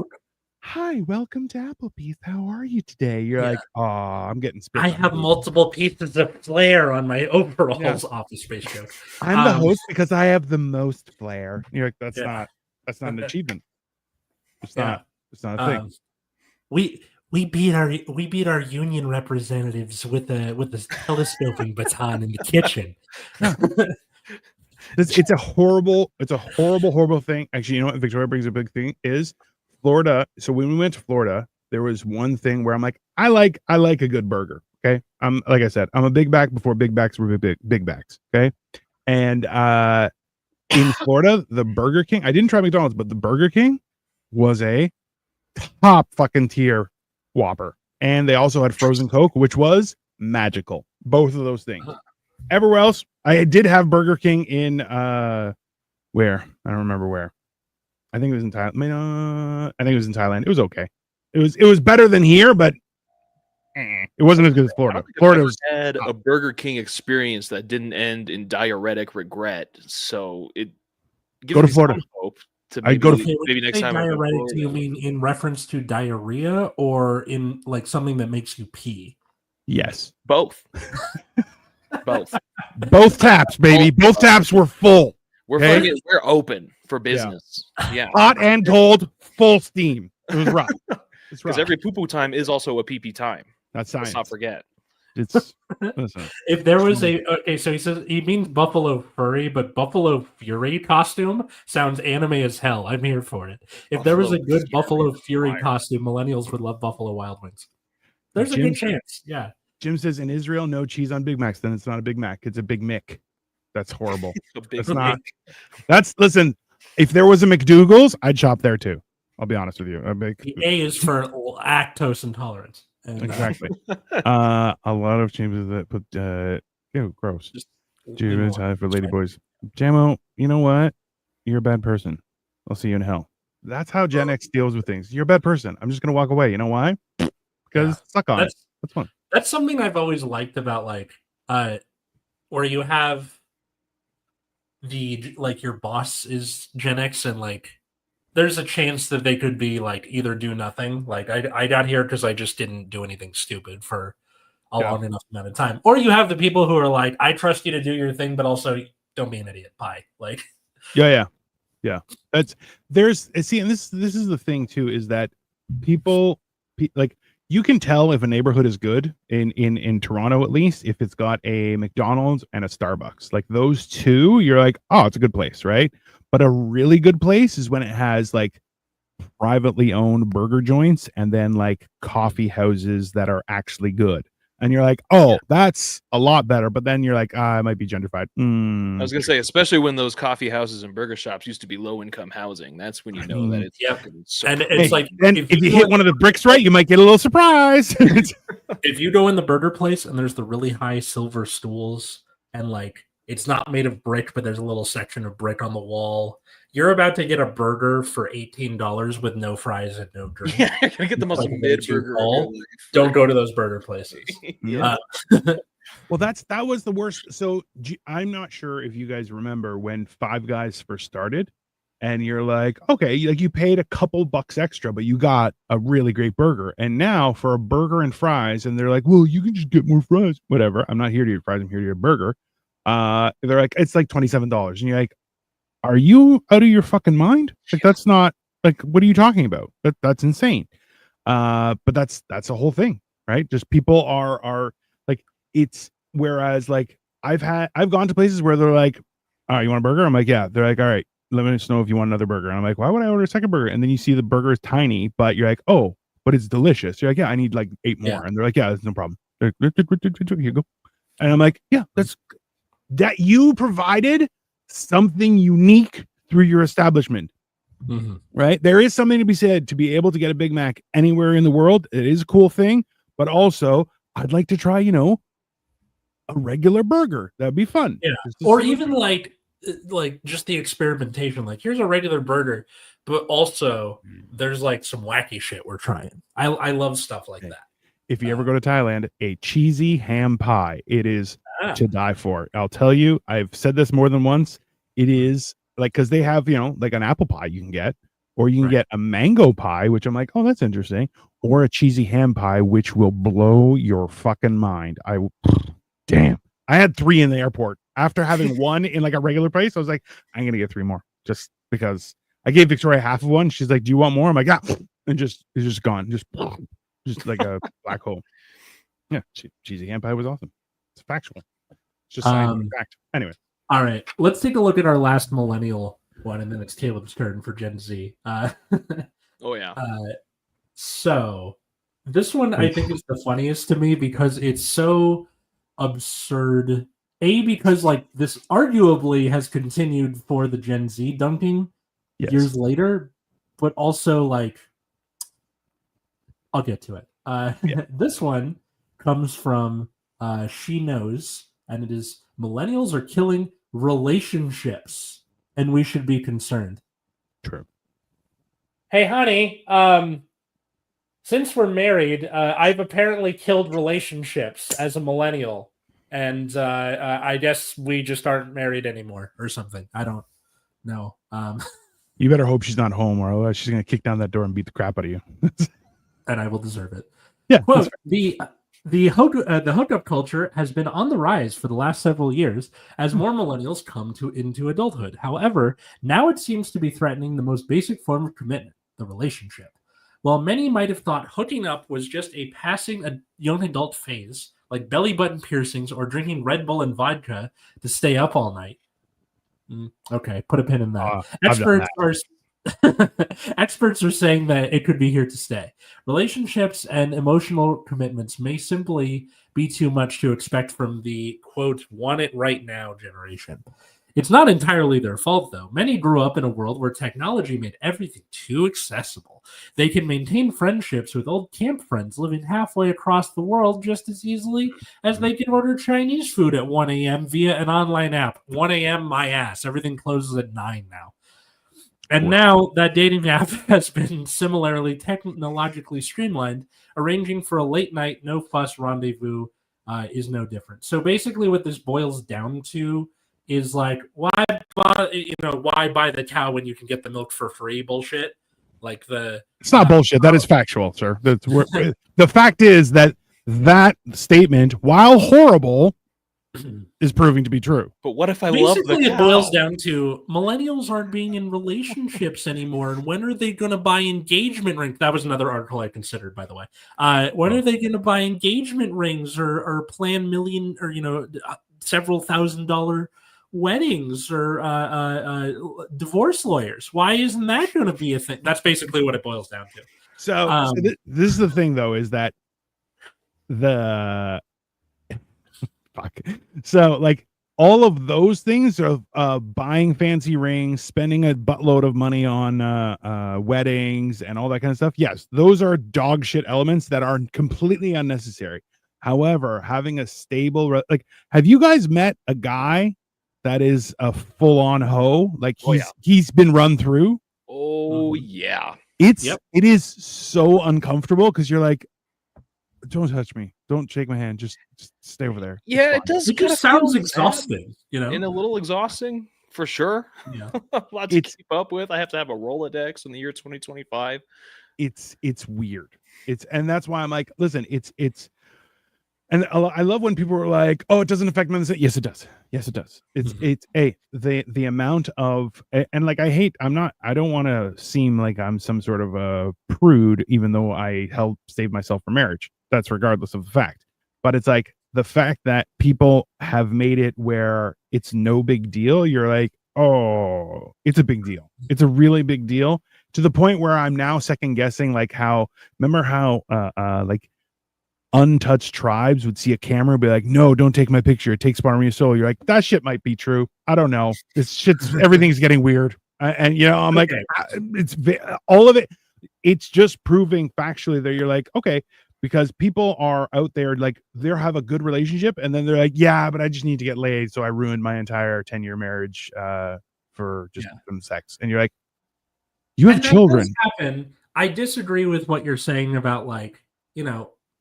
"Hi, welcome to Applebee's. How are you today?" You're like, "Oh, I'm getting spit." I have multiple pieces of flair on my overalls. Office Space joke. I'm the host because I have the most flair. You're like, that's not an achievement. It's not a thing. We beat our union representatives with a telescoping baton in the kitchen. It's a horrible thing. Actually, you know what Victoria brings a big thing is Florida. So when we went to Florida, there was one thing where I'm like, I like a good burger. Okay. Like I said, I'm a Big Mac before Big Macs were big Macs. Okay. And in Florida, the Burger King, I didn't try McDonald's, but the Burger King was a top fucking tier Whopper. And they also had frozen Coke, which was magical. Both of those things. Everywhere else, I did have Burger King in where? I don't remember where. I think it was in Thailand. I think it was in Thailand. It was okay. It was better than here, but it wasn't as good as Florida. Florida had a Burger King experience that didn't end in diuretic regret. So it gives go to me Florida. some hope to I'd go to maybe next time. Diuretic, do you mean in reference to diarrhea or in like something that makes you pee? Yes, both. Both taps, baby. Both taps were full. We're open for business. Yeah. Hot and cold, full steam. It was rough. Because every poo-poo time is also a pee-pee time. That's science. Let's not forget. It's if there was so he says he means Buffalo Furry, but Buffalo Fury costume sounds anime as hell. I'm here for it. If there was a good Buffalo Fury costume, millennials would love Buffalo Wild Wings. There's a good chance. Yeah. Jim says in Israel, no cheese on Big Macs. Then it's not a Big Mac. It's a Big Mick. That's horrible. Listen, if there was a McDougal's, I'd shop there too. I'll be honest with you. The A is for lactose intolerance. And, exactly. A lot of changes that put gross. Jim's high for ladyboys. Jamo, you know what? You're a bad person. I'll see you in hell. That's how Gen X deals with things. You're a bad person. I'm just gonna walk away. You know why? Because suck on it. That's fun. That's something I've always liked about where you have your boss is Gen X and there's a chance that they could be either do nothing. I got here because I just didn't do anything stupid for a long enough amount of time. Or you have the people who are I trust you to do your thing, but also don't be an idiot. Bye. Yeah. And this is the thing too, is that people you can tell if a neighborhood is good in Toronto, at least if it's got a McDonald's and a Starbucks. Those two, you're oh, it's a good place, right? But a really good place is when it has privately owned burger joints and then coffee houses that are actually good. And you're that's a lot better. But then you're it might be gentrified. I was gonna say, especially when those coffee houses and burger shops used to be low income housing. That's when you know that it's so. And it's then if you hit one of the bricks right, you might get a little surprise. If you go in the burger place and there's the really high silver stools and it's not made of brick, but there's a little section of brick on the wall. You're about to get a burger for $18 with no fries and no drink. Yeah, you're gonna get the most mid burger. Don't go to those burger places. Yeah. Well, that was the worst. So I'm not sure if you guys remember when Five Guys first started, and you're okay, you paid a couple bucks extra, but you got a really great burger. And now for a burger and fries, and they're well, you can just get more fries. Whatever. I'm not here to eat fries. I'm here to eat a burger. They're it's $27, and you're are you out of your fucking mind? That's not what are you talking about? That's insane. But that's the whole thing, right? Just people are it's whereas I've gone to places where they're all right, you want a burger? I'm yeah. They're all right, let me know if you want another burger. And I'm why would I order a second burger? And then you see the burger is tiny, but you're oh, but it's delicious. You're yeah, I need 8 more. Yeah. And they're yeah, that's no problem. Here you go. And I'm yeah, that's that you provided something unique through your establishment. Mm-hmm. Right? There is something to be said to be able to get a Big Mac anywhere in the world. It is a cool thing, but also I'd like to try, a regular burger. That'd be fun. Yeah. Or even just the experimentation. Here's a regular burger, but also there's some wacky shit we're trying. I love stuff like that. If you ever go to Thailand, a cheesy ham pie, it is to die for. I'll tell you, I've said this more than once. It is because they have, an apple pie you can get, or you can get a mango pie, which I'm oh, that's interesting, or a cheesy ham pie, which will blow your fucking mind. Damn. I had 3 in the airport after having 1 in a regular place. I was I'm going to get 3 more just because I gave Victoria half of one. She's do you want more? I'm yeah. And it's just gone. Just like a black hole. Yeah. Cheesy ham pie was awesome. It's factual. It's just scientific fact. Anyway. All right. Let's take a look at our last millennial one, and then it's Caleb's turn for Gen Z. Oh, yeah. So this one I think is the funniest to me because it's so absurd. Because this arguably has continued for the Gen Z dunking years later, but also I'll get to it. This one comes from she knows, and it is millennials are killing relationships, and we should be concerned. True. Hey, honey, since we're married, I've apparently killed relationships as a millennial, and I guess we just aren't married anymore or something. I don't know. You better hope she's not home, or otherwise she's going to kick down that door and beat the crap out of you. And I will deserve it. Yeah. Quote, the hookup culture has been on the rise for the last several years as more millennials come into adulthood. However, now it seems to be threatening the most basic form of commitment, the relationship. While many might have thought hooking up was just a passing young adult phase, like belly button piercings or drinking Red Bull and vodka to stay up all night. Okay, put a pin in that. Experts are saying that it could be here to stay. Relationships and emotional commitments may simply be too much to expect from the, quote, want it right now generation. It's not entirely their fault, though. Many grew up in a world where technology made everything too accessible. They can maintain friendships with old camp friends living halfway across the world just as easily as they can order Chinese food at 1 a.m. via an online app. 1 a.m., my ass. Everything closes at 9 now. And now that dating app has been similarly technologically streamlined, arranging for a late night, no fuss rendezvous is no different. So basically what this boils down to is like, why buy the cow when you can get the milk for free bullshit? Like it's not bullshit. That is factual, sir. The fact is that statement, while horrible, is proving to be true. But what if I love the cow? It boils down to millennials aren't being in relationships anymore, and when are they going to buy engagement rings? That was another article I considered, by the way. When are they going to buy engagement rings or plan million or several $1,000 weddings or divorce lawyers? Why isn't that going to be a thing? That's basically what it boils down to. So this is the thing, though, is that so like all of those things are buying fancy rings, spending a buttload of money on weddings and all that kind of stuff. Yes, those are dog shit elements that are completely unnecessary. However, having a stable have you guys met a guy that is a full-on hoe? Like he's been run through. Oh yeah. It is so uncomfortable because you're like, don't touch me. Don't shake my hand. Just stay over there. Yeah, it does. It just sounds exhausting, and a little exhausting for sure. Yeah, lots to keep up with. I have to have a Rolodex in the year 2025. It's weird. And that's why I'm like, listen, it's. And I love when people are like, "Oh, it doesn't affect men." Yes, it does. Yes, it does. It's the amount of and like I don't want to seem like I'm some sort of a prude, even though I helped save myself from marriage. That's regardless of the fact. But it's like the fact that people have made it where it's no big deal. You're like, oh, it's a big deal. It's a really big deal to the point where I'm now second guessing like remember how like untouched tribes would see a camera and be like, no, don't take my picture. It takes part of your soul. You're like, that shit might be true. I don't know. Everything's getting weird. And I'm like, it's all of it. It's just proving factually that you're like, okay, because people are out there, like they have a good relationship. And then they're like, yeah, but I just need to get laid. So I ruined my entire 10-year marriage for just some sex. And you're like, you have children. Happen. I disagree with what you're saying about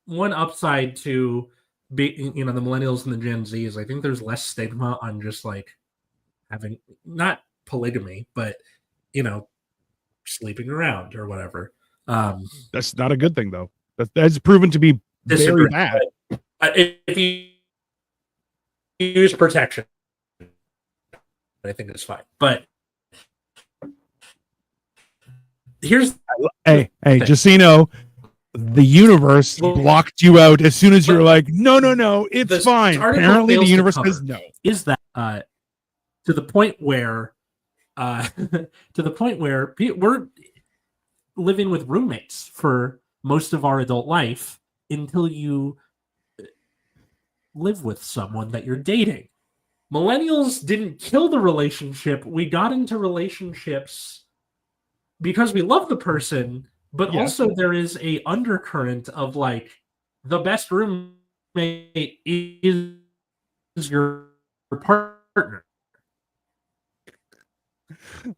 one upside to the millennials and the Gen Z is I think there's less stigma on just like having not polygamy, but sleeping around or whatever. That's not a good thing though. That's proven to be very bad. If you use protection, I think it's fine. But here's just so you know, the universe blocked you out as soon as you're like, no, it's fine. Apparently, the universe says no. Is that to the point where we're living with roommates for most of our adult life until you live with someone that you're dating. Millennials didn't kill the relationship. We got into relationships because we love the person, but also there is a undercurrent of like the best roommate roommate is your partner.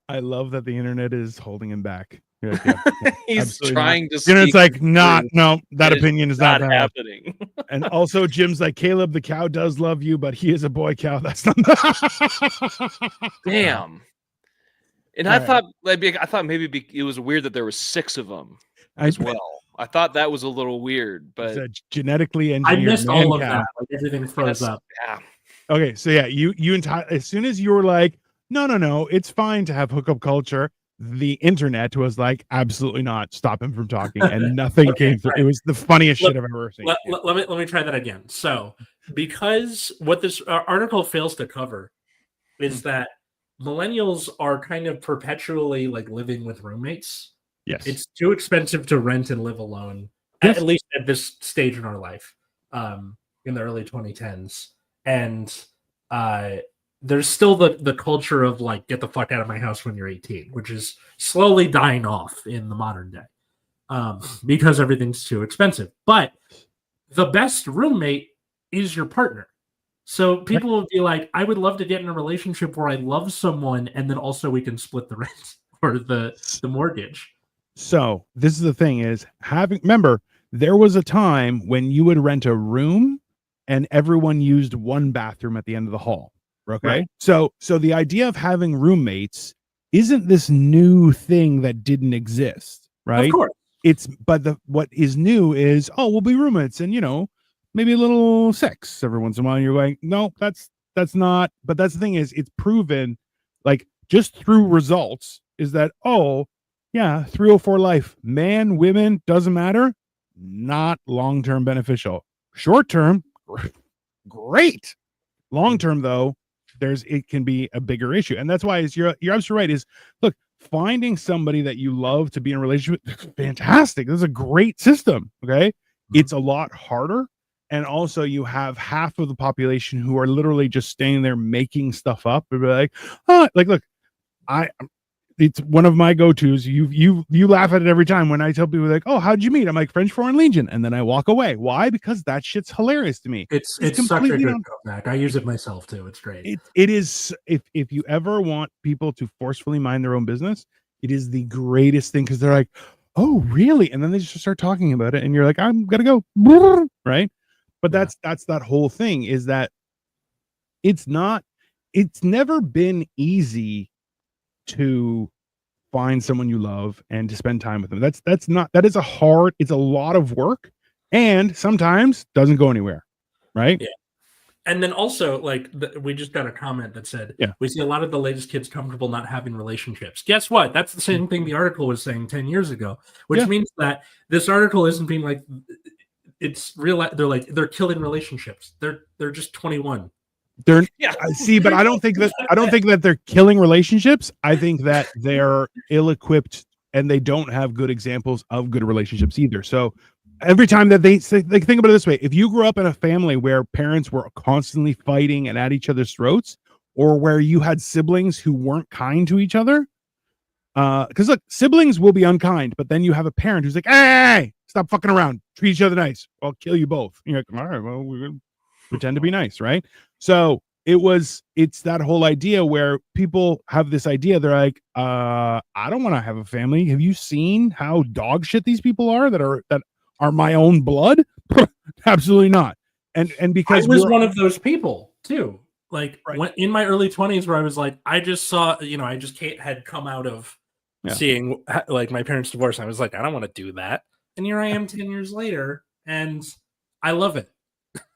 I love that the internet is holding him back. Like, yeah, He's trying to. And it's like, no, that opinion is not happening. And also, Jim's like, Caleb, the cow does love you, but he is a boy cow. That's not. Damn. And I thought maybe it was weird that there was 6 of them as well. I thought that was a little weird, but genetically engineered. I missed all of that. Like, everything froze up. Yeah. Okay, so yeah, you as soon as you were like, no, it's fine to have hookup culture, the internet was like, absolutely not. Stop him from talking, and nothing came through. Right. It was the funniest shit I've ever seen. Let me try that again. So, because what this article fails to cover is that millennials are kind of perpetually like living with roommates. Yes, it's too expensive to rent and live alone, at least at this stage in our life, in the early 2010s, and there's still the culture of like, get the fuck out of my house when you're 18, which is slowly dying off in the modern day, because everything's too expensive. But the best roommate is your partner. So people will be like, I would love to get in a relationship where I love someone, and then also we can split the rent or the mortgage. So this is the thing is remember, there was a time when you would rent a room and everyone used one bathroom at the end of the hall. Okay. Right. So the idea of having roommates isn't this new thing that didn't exist, right? Of course. But what is new is, we'll be roommates and, maybe a little sex every once in a while. And you're like, no, that's not. But that's the thing is, it's proven, like, just through results, is that, 304 life, man, women, doesn't matter, not long-term beneficial. Short-term, great. Long-term, though, it can be a bigger issue. And that's why you're absolutely right, is, look, finding somebody that you love to be in a relationship with, fantastic. This is a great system. Okay. It's a lot harder. And also you have half of the population who are literally just staying there making stuff up and be like, look, it's one of my go-tos. You laugh at it every time when I tell people like, how'd you meet? I'm like, French Foreign Legion. And then I walk away. Why? Because that shit's hilarious to me. It's such a good comeback. I use it myself too. It's great. It is. If you ever want people to forcefully mind their own business, it is the greatest thing, because they're like, oh, really? And then they just start talking about it. And you're like, I'm going to go. Right. But that's that whole thing, is that it's never been easy to find someone you love and to spend time with them. It's a lot of work, and sometimes doesn't go anywhere. Right. Yeah. And then also, like, we just got a comment that said, we see a lot of the latest kids comfortable not having relationships. Guess what? That's the same thing the article was saying 10 years ago, which means that this article isn't being like, it's real. They're killing relationships. They're just 21. But I don't think that they're killing relationships. I think that they're ill-equipped and they don't have good examples of good relationships either. So every time that they say, like, think about it this way: if you grew up in a family where parents were constantly fighting and at each other's throats, or where you had siblings who weren't kind to each other, because look, siblings will be unkind, but then you have a parent who's like, hey, stop fucking around, treat each other nice, I'll kill you both. And you're like, all right, well, we're gonna pretend to be nice, right? So it's that whole idea where people have this idea, they're like, I don't want to have a family. Have you seen how dog shit these people are that are my own blood? Absolutely not. And because I was one of those people too. Like, when, in my early 20s, where I was like, I just saw, I just had come out of seeing like my parents' divorce. I was like, I don't want to do that. And here I am 10 years later, and I love it.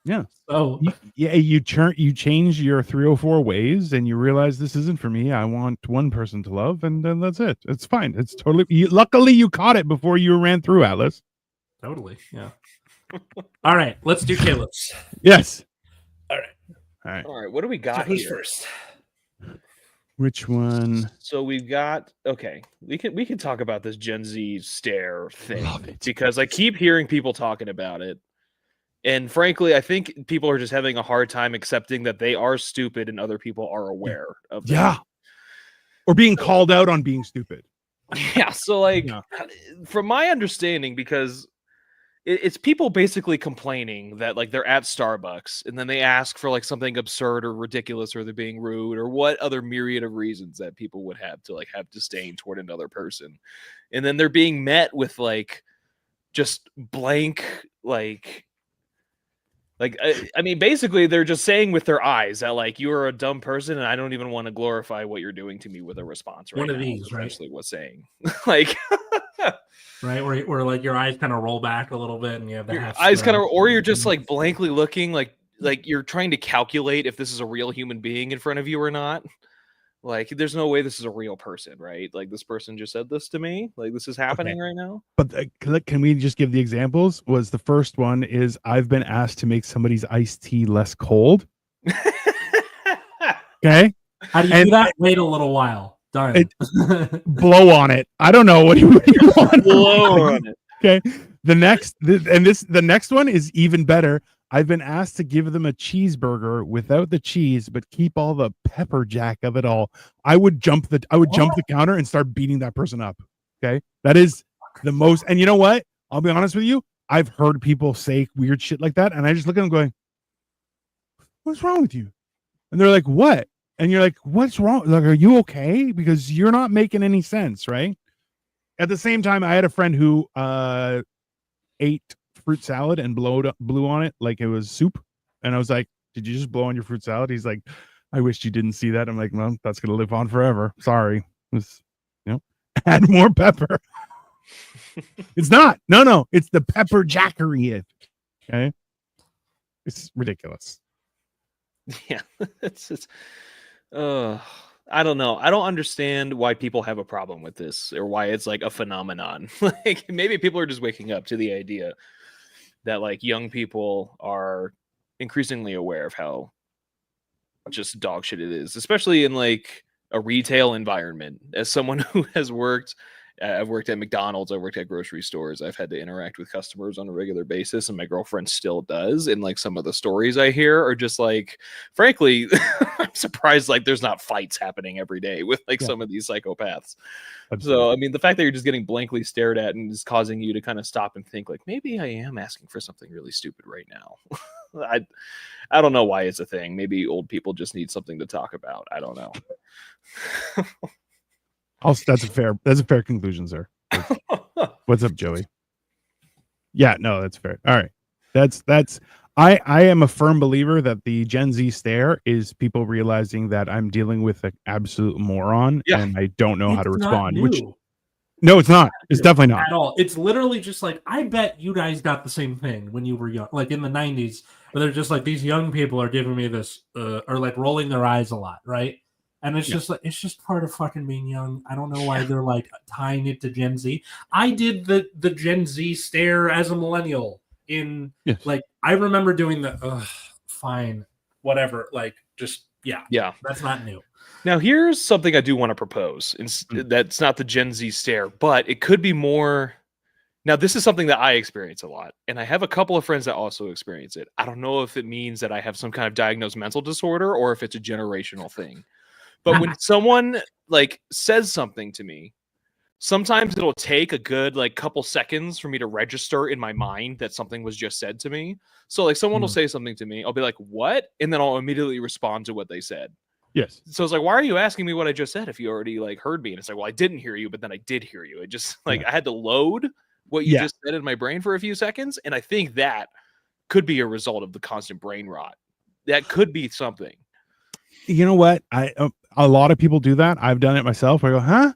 Yeah. So you change your 304 ways, and you realize, this isn't for me. I want one person to love, and then that's it. It's fine. It's totally. Luckily, you caught it before you ran through, Atlas. Totally. Yeah. All right. Let's do Caleb's. Yes. All right. What do we got Who's here? first? Which one? So we've got, we can talk about this Gen Z stare thing, because I keep hearing people talking about it. And frankly, I think people are just having a hard time accepting that they are stupid and other people are aware of that. Yeah. Or being called out on being stupid. Yeah. So from my understanding, because it's people basically complaining that like they're at Starbucks and then they ask for like something absurd or ridiculous, or they're being rude, or what other myriad of reasons that people would have to like have disdain toward another person, and then they're being met with like just blank I mean, basically, they're just saying with their eyes that like you are a dumb person, and I don't even want to glorify what you're doing to me with a response right One of now. these, right? Essentially, what's saying like. Right, where like your eyes kind of roll back a little bit, and you have the Your half eyes kind square of, up. or you're just like blankly looking, like you're trying to calculate if this is a real human being in front of you or not. Like, there's no way this is a real person, right? Like, this person just said this to me. Like, this is happening right now. But can we just give the examples? Was the first one is I've been asked to make somebody's iced tea less cold. Okay. How do you do that? Wait a little while. Darn. Blow on it. I don't know what you want. Blow on it. Okay. The next one is even better. I've been asked to give them a cheeseburger without the cheese, but keep all the pepper jack of it all. I would jump the counter and start beating that person up. Okay. That is the most. And you know what? I'll be honest with you. I've heard people say weird shit like that. And I just look at them going, what's wrong with you? And they're like, what? And you're like, what's wrong? Like, are you okay? Because you're not making any sense, right? At the same time, I had a friend who ate fruit salad and blew on it like it was soup. And I was like, did you just blow on your fruit salad? He's like, I wish you didn't see that. I'm like, well, that's going to live on forever. Sorry. Add more pepper. It's not. No. It's the pepper jackery. Okay. It's ridiculous. Yeah. It's I don't know. I don't understand why people have a problem with this, or why it's like a phenomenon. Like, maybe people are just waking up to the idea that like young people are increasingly aware of how just dog shit it is, especially in like a retail environment. As someone who has worked, I've worked at McDonald's, I've worked at grocery stores, I've had to interact with customers on a regular basis, and my girlfriend still does. And like some of the stories I hear are just like, frankly, I'm surprised like there's not fights happening every day with like some of these psychopaths. Absolutely. So I mean, the fact that you're just getting blankly stared at and is causing you to kind of stop and think like, maybe I am asking for something really stupid right now. I don't know why it's a thing. Maybe old people just need something to talk about. I don't know. That's a fair conclusion, sir. What's up, Joey? Yeah, no, that's fair. All right. I am a firm believer that the Gen Z stare is people realizing that I'm dealing with an absolute moron and I don't know how to respond. No, it's not. It's definitely not at all. It's literally just like, I bet you guys got the same thing when you were young, like in the 90s, where they're just like, these young people are giving me this, or like rolling their eyes a lot, right? And it's just like, it's just part of fucking being young. I don't know why they're like tying it to Gen Z. I did the Gen Z stare as a millennial like, I remember doing the fine, whatever, like just that's not new. Now here's something I do want to propose. That's not the Gen Z stare, but it could be more. Now this is something that I experience a lot, and I have a couple of friends that also experience it. I don't know if it means that I have some kind of diagnosed mental disorder or if it's a generational thing. But when someone like says something to me, sometimes it'll take a good like couple seconds for me to register in my mind that something was just said to me. So like someone will say something to me, I'll be like, what? And then I'll immediately respond to what they said. Yes. So it's like, why are you asking me what I just said if you already like heard me? And it's like, well, I didn't hear you, but then I did hear you. It just like I had to load what you just said in my brain for a few seconds. And I think that could be a result of the constant brain rot. That could be something. You know what? A lot of people do that. I've done it myself. I go, huh?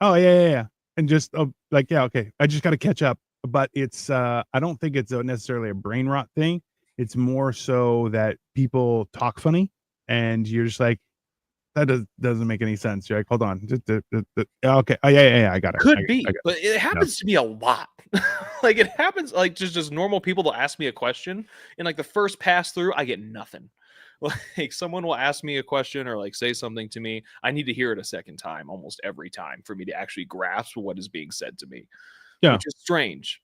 Oh yeah. And just like, yeah, okay. I just got to catch up. But it's I don't think it's necessarily a brain rot thing. It's more so that people talk funny, and you're just like, that doesn't make any sense. You're like, hold on. Okay. Oh yeah. I got it. Could be, but it happens to me a lot. Like it happens like just normal people to ask me a question, and like the first pass through, I get nothing. Like someone will ask me a question or like say something to me. I need to hear it a second time almost every time for me to actually grasp what is being said to me. Yeah. Which is strange.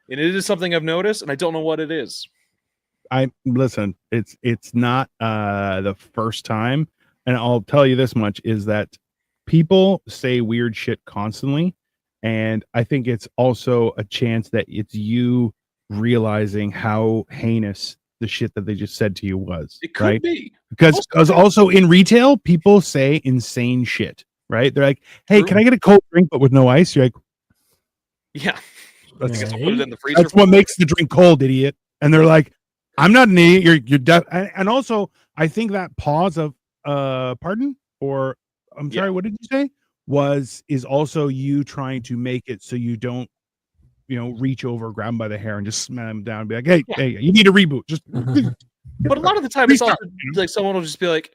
And it is something I've noticed, and I don't know what it is. Listen, it's not the first time. And I'll tell you this much is that people say weird shit constantly. And I think it's also a chance that it's you realizing how heinous the shit that they just said to you was. It could right? be. Because also in retail, people say insane shit, right? They're like, hey, True. can I get a cold drink but with no ice? You're like, Yeah. That's, Put it in the freezer. that's what makes the drink cold, idiot. And they're like, I'm not an idiot. You're deaf. And also, I think that pause of pardon, or I'm sorry, what did you say? Is also you trying to make it so you don't, reach over, grab him by the hair and just smack him down and be like, hey, you need a reboot. Just But a lot of the time it's also like someone will just be like,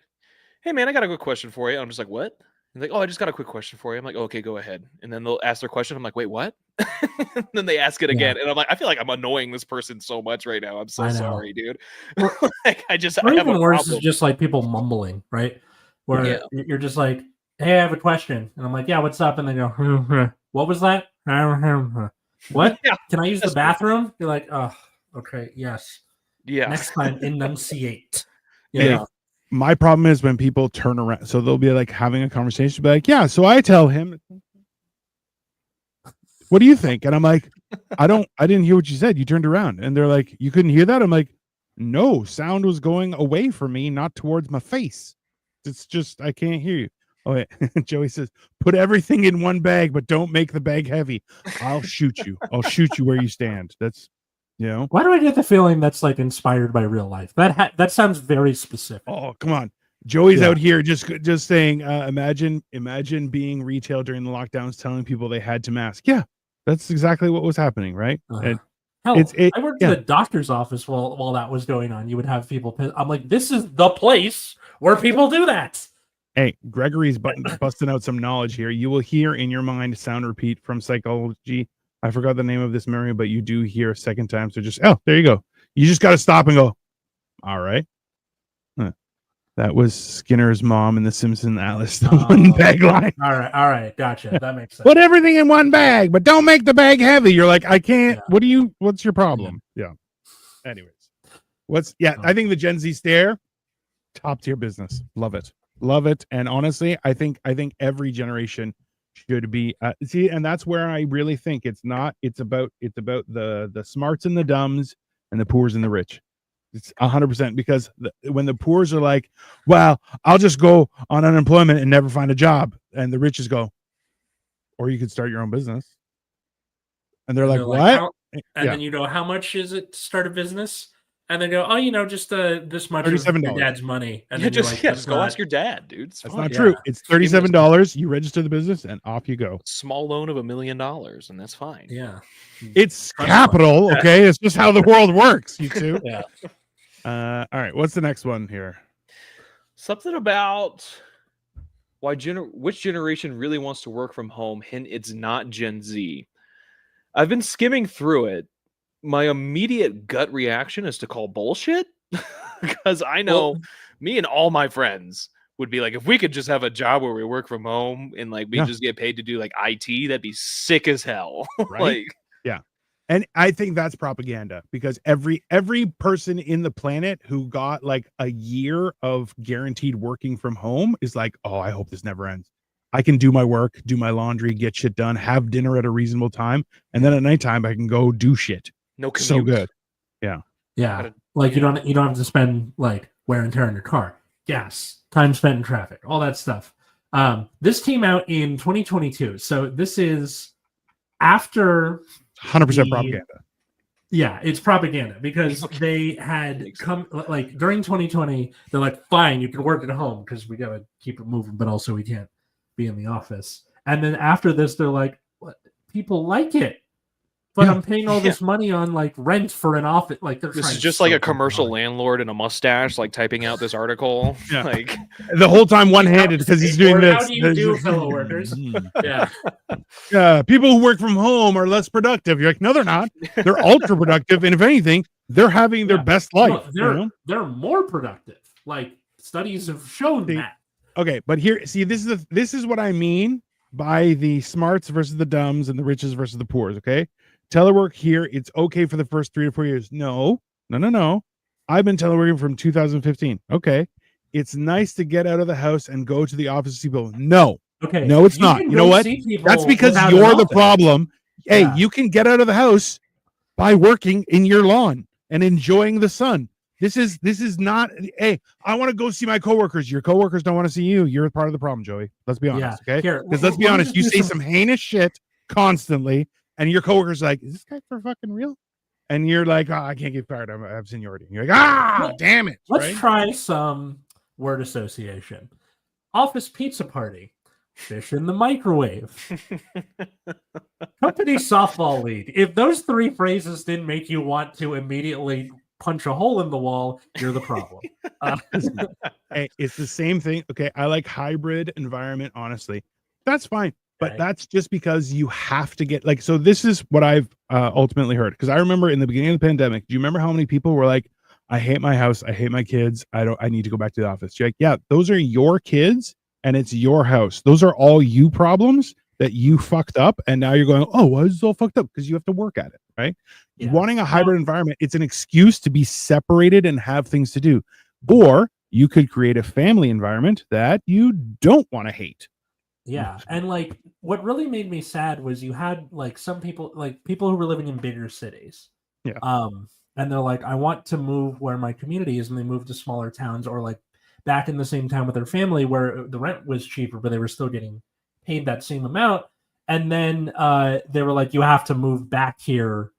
hey man, I got a good question for you. I'm just like, what? And like, oh, I just got a quick question for you. I'm like, oh, okay, go ahead. And then they'll ask their question. I'm like, wait, what? And then they ask it again. And I'm like, I feel like I'm annoying this person so much right now. I'm so sorry, dude. Like, I have even worse is just like people mumbling, right? Where you're just like, hey, I have a question. And I'm like, yeah, what's up? And they go, what was that? What? Can I use the bathroom? You're like, oh, okay, yes. Yeah. Next time, enunciate. Yeah. My problem is when people turn around. So they'll be like having a conversation, be like, yeah, so I tell him, what do you think? And I'm like, I didn't hear what you said. You turned around. And they're like, you couldn't hear that? I'm like, no, sound was going away from me, not towards my face. It's just, I can't hear you. Oh, yeah. Joey says, put everything in one bag, but don't make the bag heavy. I'll shoot you. I'll shoot you where you stand. That's, Why do I get the feeling that's like inspired by real life? That sounds very specific. Oh, come on. Joey's out here just saying, imagine being retail during the lockdowns, telling people they had to mask. Yeah, that's exactly what was happening, right? Hell, I worked at a doctor's office while that was going on. You would have people. I'm like, this is the place where people do that. Hey, Gregory's busting out some knowledge here. You will hear in your mind sound repeat from psychology. I forgot the name of this memory, but you do hear a second time. So just, there you go. You just got to stop and go, all right. That was Skinner's mom in the Simpson Alice, the one bag line. All right. Gotcha. That makes sense. Put everything in one bag, but don't make the bag heavy. You're like, I can't. What's your problem? Yeah. Anyways, I think the Gen Z stare, top tier business. Love it. And honestly, I think every generation should be and that's where I really think it's about the smarts and the dumbs and the poors and the rich. It's 100%, because when the poors are like, well, I'll just go on unemployment and never find a job, and the riches go, or you could start your own business, and they're like, what? Then how much is it to start a business? And they go, oh, just this much of your dad's money. And then just go ask your dad, dude. That's not true. It's $37. You register the business and off you go. Small loan of $1 million, and that's fine. Yeah. It's capital, okay? It's just how the world works, you two. Yeah. All right. What's the next one here? Something about which generation really wants to work from home. Hint, it's not Gen Z. I've been skimming through it. My immediate gut reaction is to call bullshit, because I know me and all my friends would be like, if we could just have a job where we work from home and like we just get paid to do like IT, that'd be sick as hell. Right? And I think that's propaganda, because every person in the planet who got like a year of guaranteed working from home is like, oh, I hope this never ends. I can do my work, do my laundry, get shit done, have dinner at a reasonable time, and then at nighttime I can go do shit. No commute. So good. Yeah. Like you don't have to spend like wear and tear on your car, gas, time spent in traffic, all that stuff. This came out in 2022. So this is after 100% propaganda. Yeah, it's propaganda, because they had come like during 2020, they're like, fine, you can work at home because we gotta keep it moving, but also we can't be in the office. And then after this, they're like, what? People like it. But I'm paying all this money on like rent for an office. Like this is just like a commercial landlord in a mustache, like typing out this article. Yeah. Like the whole time one-handed because he's doing this. How do you do, fellow workers? Yeah. People who work from home are less productive. You're like, no, they're not. They're ultra productive, and if anything, they're having their best life. No, they're more productive. Like studies have shown that. Okay, but here, see, this is what I mean by the smarts versus the dumbs and the riches versus the poors. Okay. Telework here, it's okay for the first 3 to 4 years. No. I've been teleworking from 2015. Okay. It's nice to get out of the house and go to the office to see people. No. Okay. No, it's not. You know what? That's because you're the problem. Hey, you can get out of the house by working in your lawn and enjoying the sun. This is not, hey, I want to go see my coworkers. Your coworkers don't want to see you. You're part of the problem, Joey. Let's be honest, okay? Because let's be honest, you say some heinous shit constantly, and your coworkers like, is this guy for fucking real? And you're like, I can't get fired. I have seniority. And you're like, damn it. Let's try some word association. Office pizza party. Fish in the microwave. Company softball league. If those 3 phrases didn't make you want to immediately punch a hole in the wall, you're the problem. Hey, it's the same thing. Okay, I like hybrid environment, honestly. That's fine. But that's just because you have to get like, so this is what I've ultimately heard. Because I remember in the beginning of the pandemic, do you remember how many people were like, I hate my house, I hate my kids, I need to go back to the office. You're like, yeah, those are your kids and it's your house. Those are all you problems that you fucked up. And now you're going, oh, why is this all fucked up? Because you have to work at it, right? Yeah. Wanting a hybrid environment, it's an excuse to be separated and have things to do. Or you could create a family environment that you don't want to hate. Yeah. And like what really made me sad was you had like some people, like people who were living in bigger cities. Yeah. And they're like, I want to move where my community is, and they moved to smaller towns or like back in the same town with their family where the rent was cheaper, but they were still getting paid that same amount. And then they were like, you have to move back here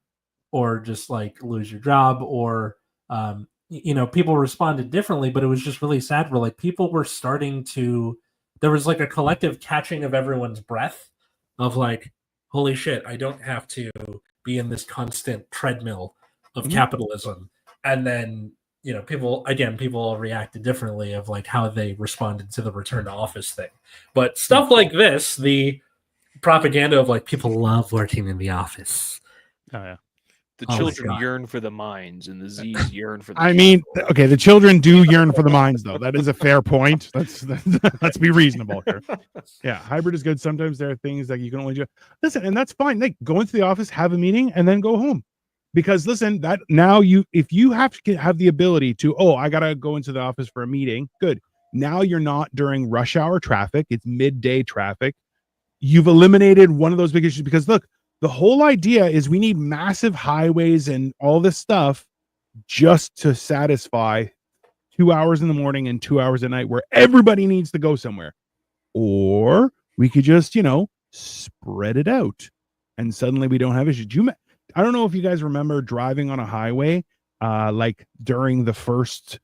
or just like lose your job, or people responded differently, but it was just really sad where like people were starting to, there was like a collective catching of everyone's breath of like, holy shit, I don't have to be in this constant treadmill of capitalism. And then, people reacted differently of like how they responded to the return to office thing. But stuff like this, the propaganda of like people love working in the office. Oh yeah. The children yearn for the mines, and the Z's yearn for the okay, the children do yearn for the mines, though. That is a fair point. Let's be reasonable here. Yeah, hybrid is good. Sometimes there are things that you can only do. Listen, and that's fine. Like, go into the office, have a meeting, and then go home. Because listen, that now if you have to have the ability to, I gotta go into the office for a meeting, good. Now you're not during rush hour traffic, it's midday traffic. You've eliminated one of those big issues, because look, the whole idea is we need massive highways and all this stuff just to satisfy 2 hours in the morning and 2 hours at night where everybody needs to go somewhere. Or we could just, spread it out and suddenly we don't have issues. I don't know if you guys remember driving on a highway like during the first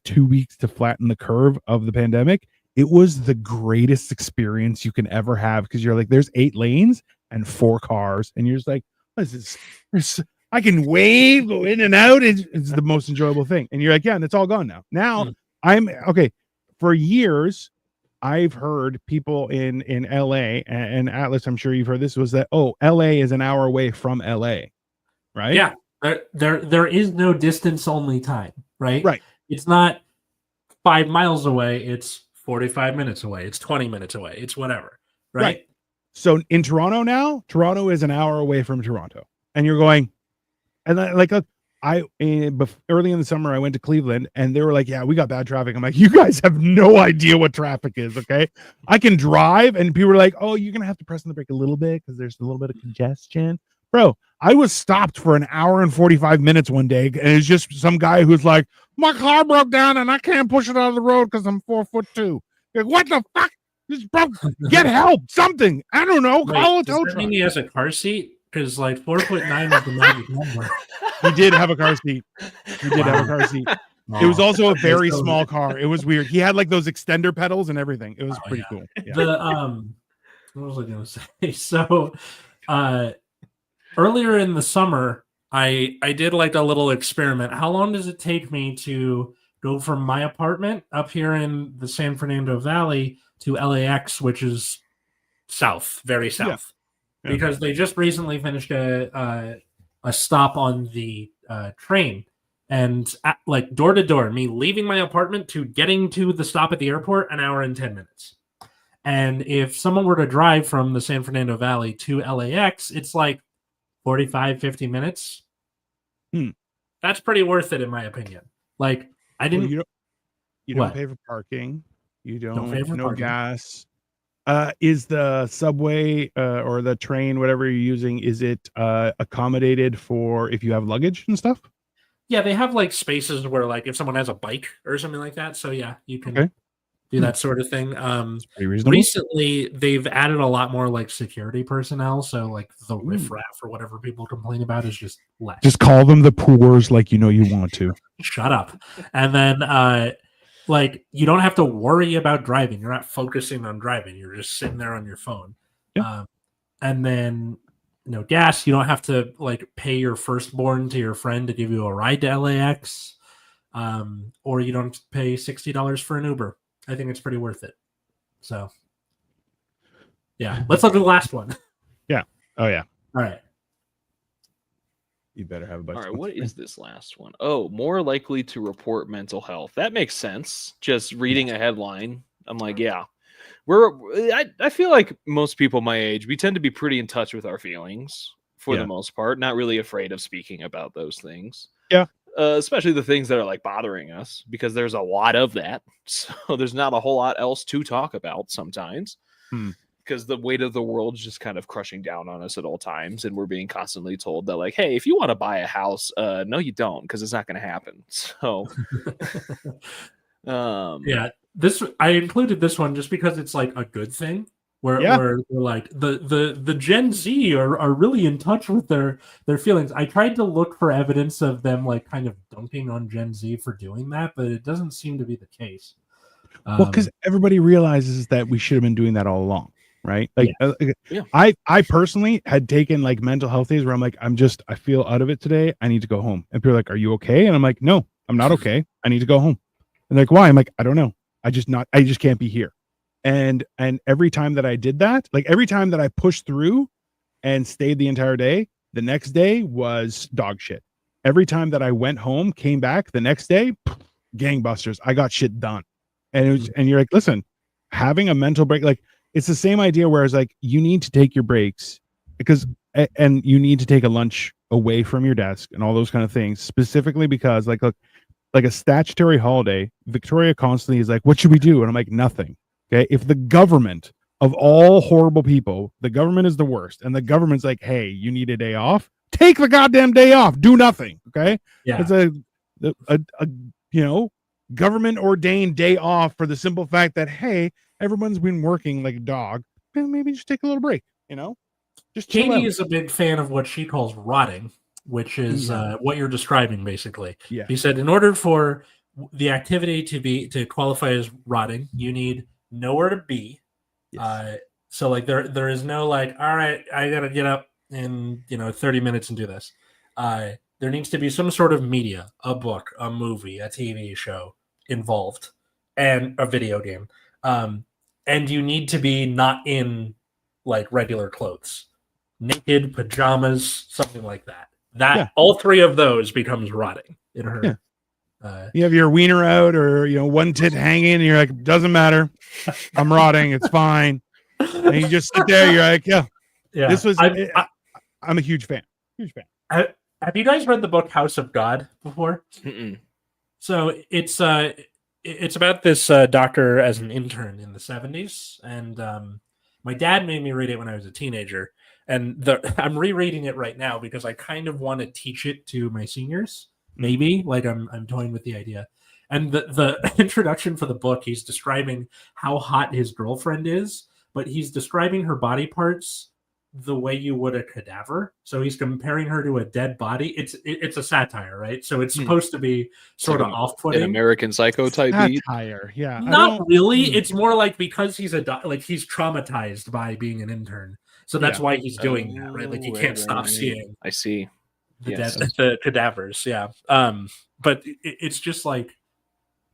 2 weeks to flatten the curve of the pandemic. It was the greatest experience you can ever have, because you're like, there's 8 lanes and 4 cars, and you're just like, what is this? I can wave, go in and out. It's the most enjoyable thing. And you're like, yeah, and it's all gone now. Now I'm okay. For years, I've heard people in LA and Atlas, I'm sure you've heard this, was that, LA is an hour away from LA, right? Yeah. There is no distance only time, right? Right. It's not 5 miles away. It's 45 minutes away. It's 20 minutes away. It's whatever. Right. So in Toronto now, Toronto is an hour away from Toronto, and you're going, and early in the summer, I went to Cleveland, and they were like, yeah, we got bad traffic. I'm like, you guys have no idea what traffic is. Okay. I can drive, and people were like, oh, you're going to have to press on the brake a little bit because there's a little bit of congestion. Bro, I was stopped for an hour and 45 minutes one day, and it's just some guy who's like, my car broke down and I can't push it out of the road because I'm 4'2". Like, what the fuck? This broke. Get help, something. I don't know. Call a tow truck. He has a car seat, because like 4'9" is the magic number. He did have a car seat. It was also a very small car. It was weird. He had like those extender pedals and everything. It was pretty cool. Yeah. What was I going to say? So, earlier in the summer, I did like a little experiment. How long does it take me to go from my apartment up here in the San Fernando Valley to LAX, which is south, very south? Yeah. Because they just recently finished a stop on the train, and like door to door, me leaving my apartment to getting to the stop at the airport, an hour and 10 minutes. And if someone were to drive from the San Fernando Valley to LAX, it's like 45, 50 minutes. That's pretty worth it, in my opinion. Like, I didn't. You don't pay for parking. You don't pay for parking. Gas. Is the subway or the train, whatever you're using, is it accommodated for if you have luggage and stuff? Yeah, they have like spaces where like if someone has a bike or something like that. So yeah, you can Okay. do that sort of thing. It's pretty reasonable. Recently they've added a lot more like security personnel. So like the riffraff or whatever people complain about is just less. Just call them the poors like you know you want to. Shut up. And then like you don't have to worry about driving. You're not focusing on driving. You're just sitting there on your phone. Yeah. And then gas. You don't have to like pay your firstborn to your friend to give you a ride to LAX. Or you don't pay $60 for an Uber. I think it's pretty worth it. So yeah, let's look at the last one. Yeah. Oh yeah. All right. You better have a bunch. All right, what is this last one? Oh, more likely to report mental health. That makes sense. Just reading a headline, I'm like, yeah. I feel like most people my age, we tend to be pretty in touch with our feelings for the most part, not really afraid of speaking about those things. Yeah. Especially the things that are like bothering us, because there's a lot of that. So there's not a whole lot else to talk about sometimes. Because the weight of the world is just kind of crushing down on us at all times, and we're being constantly told that, like, hey, if you want to buy a house, no, you don't, because it's not going to happen. So, yeah, I included this one just because it's like a good thing, where they're like the Gen Z are really in touch with their feelings. I tried to look for evidence of them like kind of dunking on Gen Z for doing that, but it doesn't seem to be the case. Well, because everybody realizes that we should have been doing that all along. Right. Like I personally had taken like mental health days where I'm like, I feel out of it today. I need to go home. And people are like, are you okay? And I'm like, no, I'm not okay. I need to go home. And they're like, why? I'm like, I don't know. I just can't be here. And every time that I did that, like every time that I pushed through and stayed the entire day, the next day was dog shit. Every time that I went home, came back the next day, gangbusters. I got shit done. And it was, and you're like, listen, having a mental break, like, it's the same idea, whereas like you need to take your breaks and you need to take a lunch away from your desk and all those kind of things, specifically because like a statutory holiday, Victoria constantly is like, what should we do? And I'm like, nothing. Okay. If the government of all horrible people, the government is the worst, and the government's like, hey, you need a day off, take the goddamn day off, do nothing. Okay. Yeah. It's a government ordained day off for the simple fact that, hey, everyone's been working like a dog. Maybe just take a little break, Just Katie is a big fan of what she calls rotting, which is what you're describing, basically. Yeah. He said in order for the activity to qualify as rotting, you need nowhere to be. Yes. So like there is no like, all right, I gotta get up in 30 minutes and do this. There needs to be some sort of media, a book, a movie, a TV show involved, and a video game. And you need to be not in like regular clothes, naked, pajamas, something like that. All three of those becomes rotting in her. Yeah. You have your wiener out or one tit hanging, and you're like, doesn't matter, I'm rotting, it's fine. And you just sit there, you're like, yeah. This was I'm a huge fan. Have you guys read the book House of God before? Mm-mm. So it's about this doctor as an intern in the 70s, and my dad made me read it when I was a teenager, and I'm rereading it right now because I kind of want to teach it to my seniors. Maybe like I'm toying with the idea. And the introduction for the book, he's describing how hot his girlfriend is, but he's describing her body parts the way you would a cadaver. So he's comparing her to a dead body. It's a satire, right? So it's supposed to be sort of off-putting. An American Psycho type satire, yeah. Not really. It's more like because he's he's traumatized by being an intern. So that's why he's doing that, right? Like he can't stop seeing. I see. The cadavers, yeah. But it's just like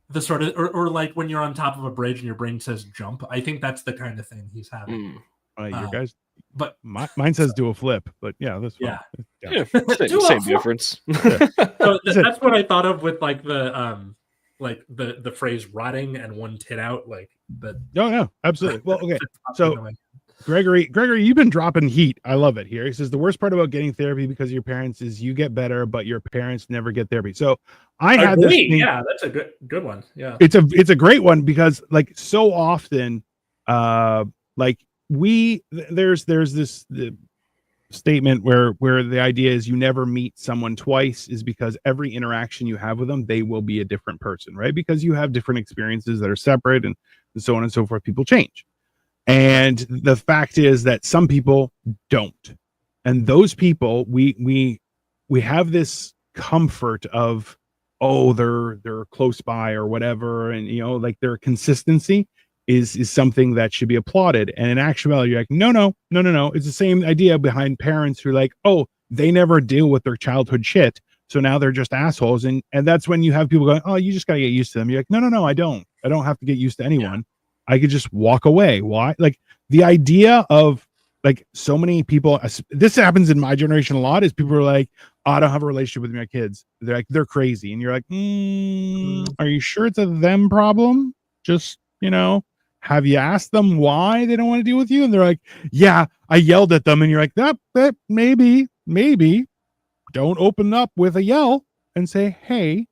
the sort of or like when you're on top of a bridge and your brain says jump. I think that's the kind of thing he's having. Your guys, but mine says do a flip, but that's fine. Yeah. Same difference. So that's what I thought of with like the phrase rotting and one tit out, like the. No, absolutely. Well, okay, so. Gregory, you've been dropping heat. I love it here. He says the worst part about getting therapy because of your parents is you get better, but your parents never get therapy. So I had this thing, that's a good one. Yeah. It's a great one because like so often, Like there's this statement where the idea is you never meet someone twice, is because every interaction you have with them, they will be a different person, right? Because you have different experiences that are separate, and so on and so forth. People change. And the fact is that some people don't. And those people, we have this comfort of, oh, they're close by or whatever, and like their consistency is something that should be applauded. And in actuality, you're like, no. It's the same idea behind parents who are like, oh, they never deal with their childhood shit, so now they're just assholes. And that's when you have people going, oh, you just gotta get used to them. You're like, no, I don't have to get used to anyone. I could just walk away. Why? Like the idea of like so many people, this happens in my generation a lot, is people are like, oh, I don't have a relationship with my kids. They're like, they're crazy. And you're like, are you sure it's a them problem? Just, have you asked them why they don't want to deal with you? And they're like, yeah, I yelled at them. And you're like, that maybe don't open up with a yell and say, hey,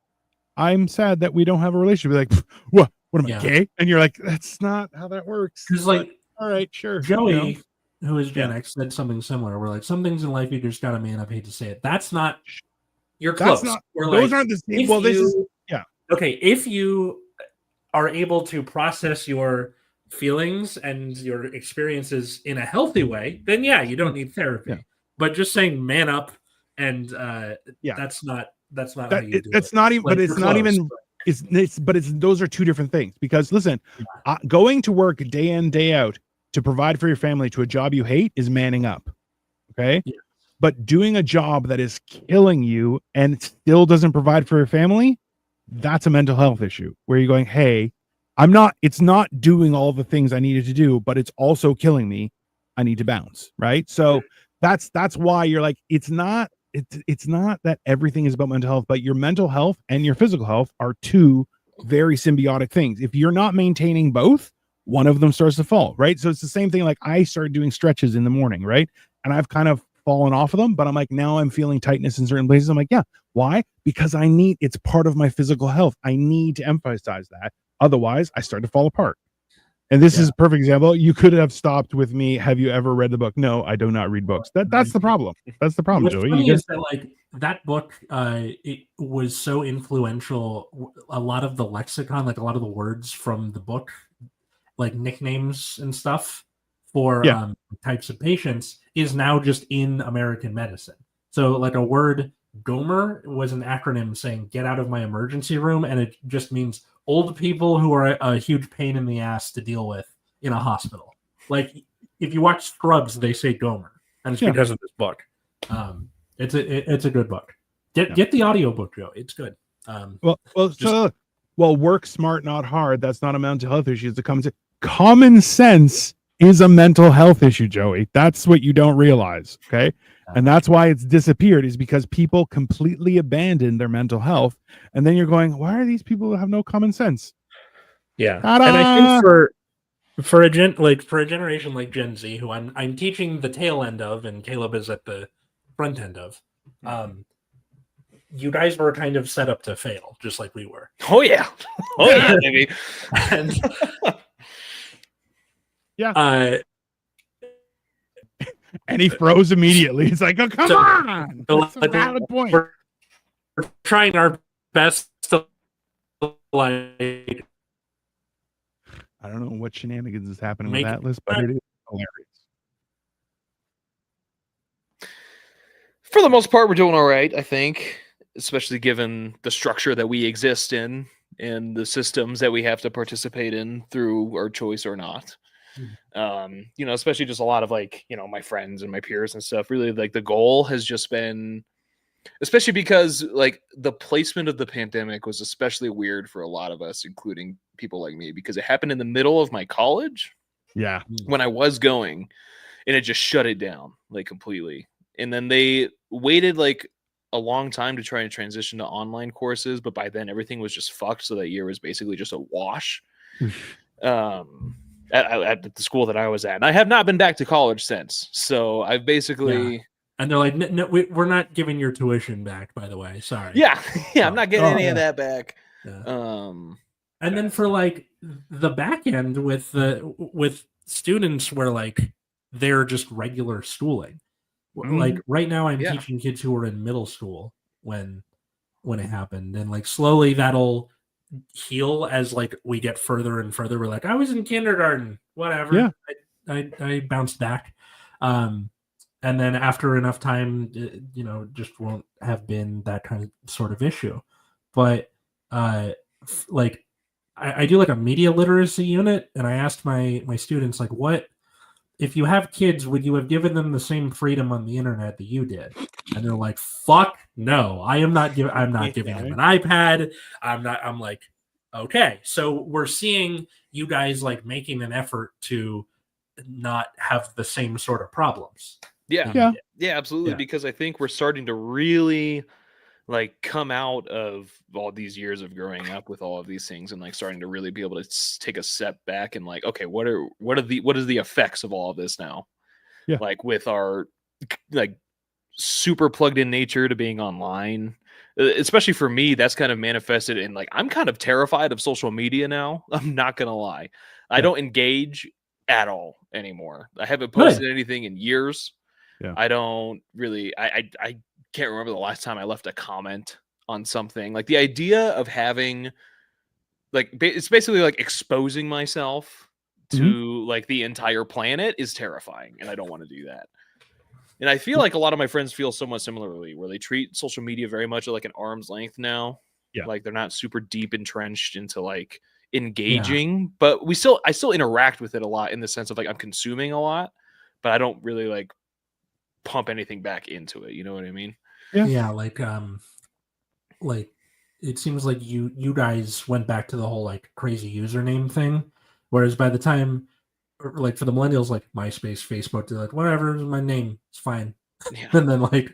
I'm sad that we don't have a relationship. Like, what am I, gay? And you're like, that's not how that works. It's like, all right, sure. Joey, who is Gen X, said something similar. We're like, some things in life you just gotta man up. I hate to say it. That's not, you're close. Those aren't the same. Well, this is okay. If you are able to process your feelings and your experiences in a healthy way, then you don't need therapy. But just saying man up and that's not how you do it's it. Not even, like, but it's not close, even. It's those are two different things, because listen, going to work day in, day out to provide for your family to a job you hate is manning up. Okay. Yeah. But doing a job that is killing you and still doesn't provide for your family, that's a mental health issue, where you're going, hey, it's not doing all the things I needed to do, but it's also killing me. I need to bounce. Right. So that's why you're like, it's not that everything is about mental health, but your mental health and your physical health are two very symbiotic things. If you're not maintaining both, one of them starts to fall, right? So it's the same thing. Like I started doing stretches in the morning, right? And I've kind of fallen off of them, but I'm like, now I'm feeling tightness in certain places. I'm like, yeah, why? Because it's part of my physical health. I need to emphasize that. Otherwise I start to fall apart. And this is a perfect example. You could have stopped with me. Have you ever read the book? No, I do not read books. That's the problem. That's the problem, What's Joey. funny is that like that book, it was so influential. A lot of the lexicon, like a lot of the words from the book, like nicknames and stuff for types of patients, is now just in American medicine. So like a word, Gomer, was an acronym saying "get out of my emergency room," and it just means old people who are a huge pain in the ass to deal with in a hospital. Like if you watch Scrubs, they say Gomer, and it's because of this book. It's a good book. Get the audiobook, Joe. It's good. Work smart, not hard. That's not a mental health issue. It's a common sense. Common sense is a mental health issue, Joey. That's what you don't realize. Okay. And that's why it's disappeared, is because people completely abandon their mental health. And then you're going, why are these people who have no common sense? Yeah. Ta-da! And I think for a generation like Gen Z, who I'm teaching the tail end of, and Caleb is at the front end of, you guys were kind of set up to fail, just like we were. Oh yeah. Oh yeah, baby. And and he froze immediately. It's like, oh, come on. That's a valid point. We're trying our best to like. I don't know what shenanigans is happening with that list, but it is hilarious. For the most part, we're doing all right, I think, especially given the structure that we exist in and the systems that we have to participate in through our choice or not. Especially just a lot of like, my friends and my peers and stuff, really like the goal has just been, especially because like the placement of the pandemic was especially weird for a lot of us, including people like me, because it happened in the middle of my college. Yeah. When I was going, and it just shut it down like completely. And then they waited like a long time to try and transition to online courses. But by then everything was just fucked. So that year was basically just a wash. At the school that I was at. And I have not been back to college since. So I've basically... Yeah. And they're like, no, we're not giving your tuition back, by the way. Sorry. Yeah. I'm not getting any of that back. Yeah. And then for like the back end with students where like they're just regular schooling. Like right now, I'm teaching kids who are in middle school when it happened, and like slowly that'll heal as like we get further and further. We're like, I was in kindergarten, whatever. Yeah. I bounced back. And then after enough time, just won't have been that kind of sort of issue. But like I do like a media literacy unit, and I asked my students like, what if you have kids, would you have given them the same freedom on the internet that you did? And they're like, fuck no, I'm not giving them an iPad. I'm like, okay. So we're seeing you guys like making an effort to not have the same sort of problems. Yeah, absolutely. Yeah. Because I think we're starting to really like come out of all these years of growing up with all of these things and like starting to really be able to take a step back and like, okay, what is the effects of all of this now? Yeah. Like with our like super plugged in nature to being online, especially for me, that's kind of manifested in like, I'm kind of terrified of social media now. I'm not going to lie. I don't engage at all anymore. I haven't posted anything in years. Yeah. I don't really, I can't remember the last time I left a comment on something. Like the idea of having like it's basically like exposing myself to like the entire planet is terrifying, and I don't want to do that. And I feel like a lot of my friends feel somewhat similarly, where they treat social media very much like an arm's length now. Yeah. Like they're not super deep entrenched into like engaging, but I still interact with it a lot in the sense of like I'm consuming a lot, but I don't really like pump anything back into it. You know what I mean? Yeah, like it seems like you guys went back to the whole like crazy username thing, whereas by the time like for the millennials, like MySpace, Facebook, they're like, whatever, my name, it's fine. Yeah. And then like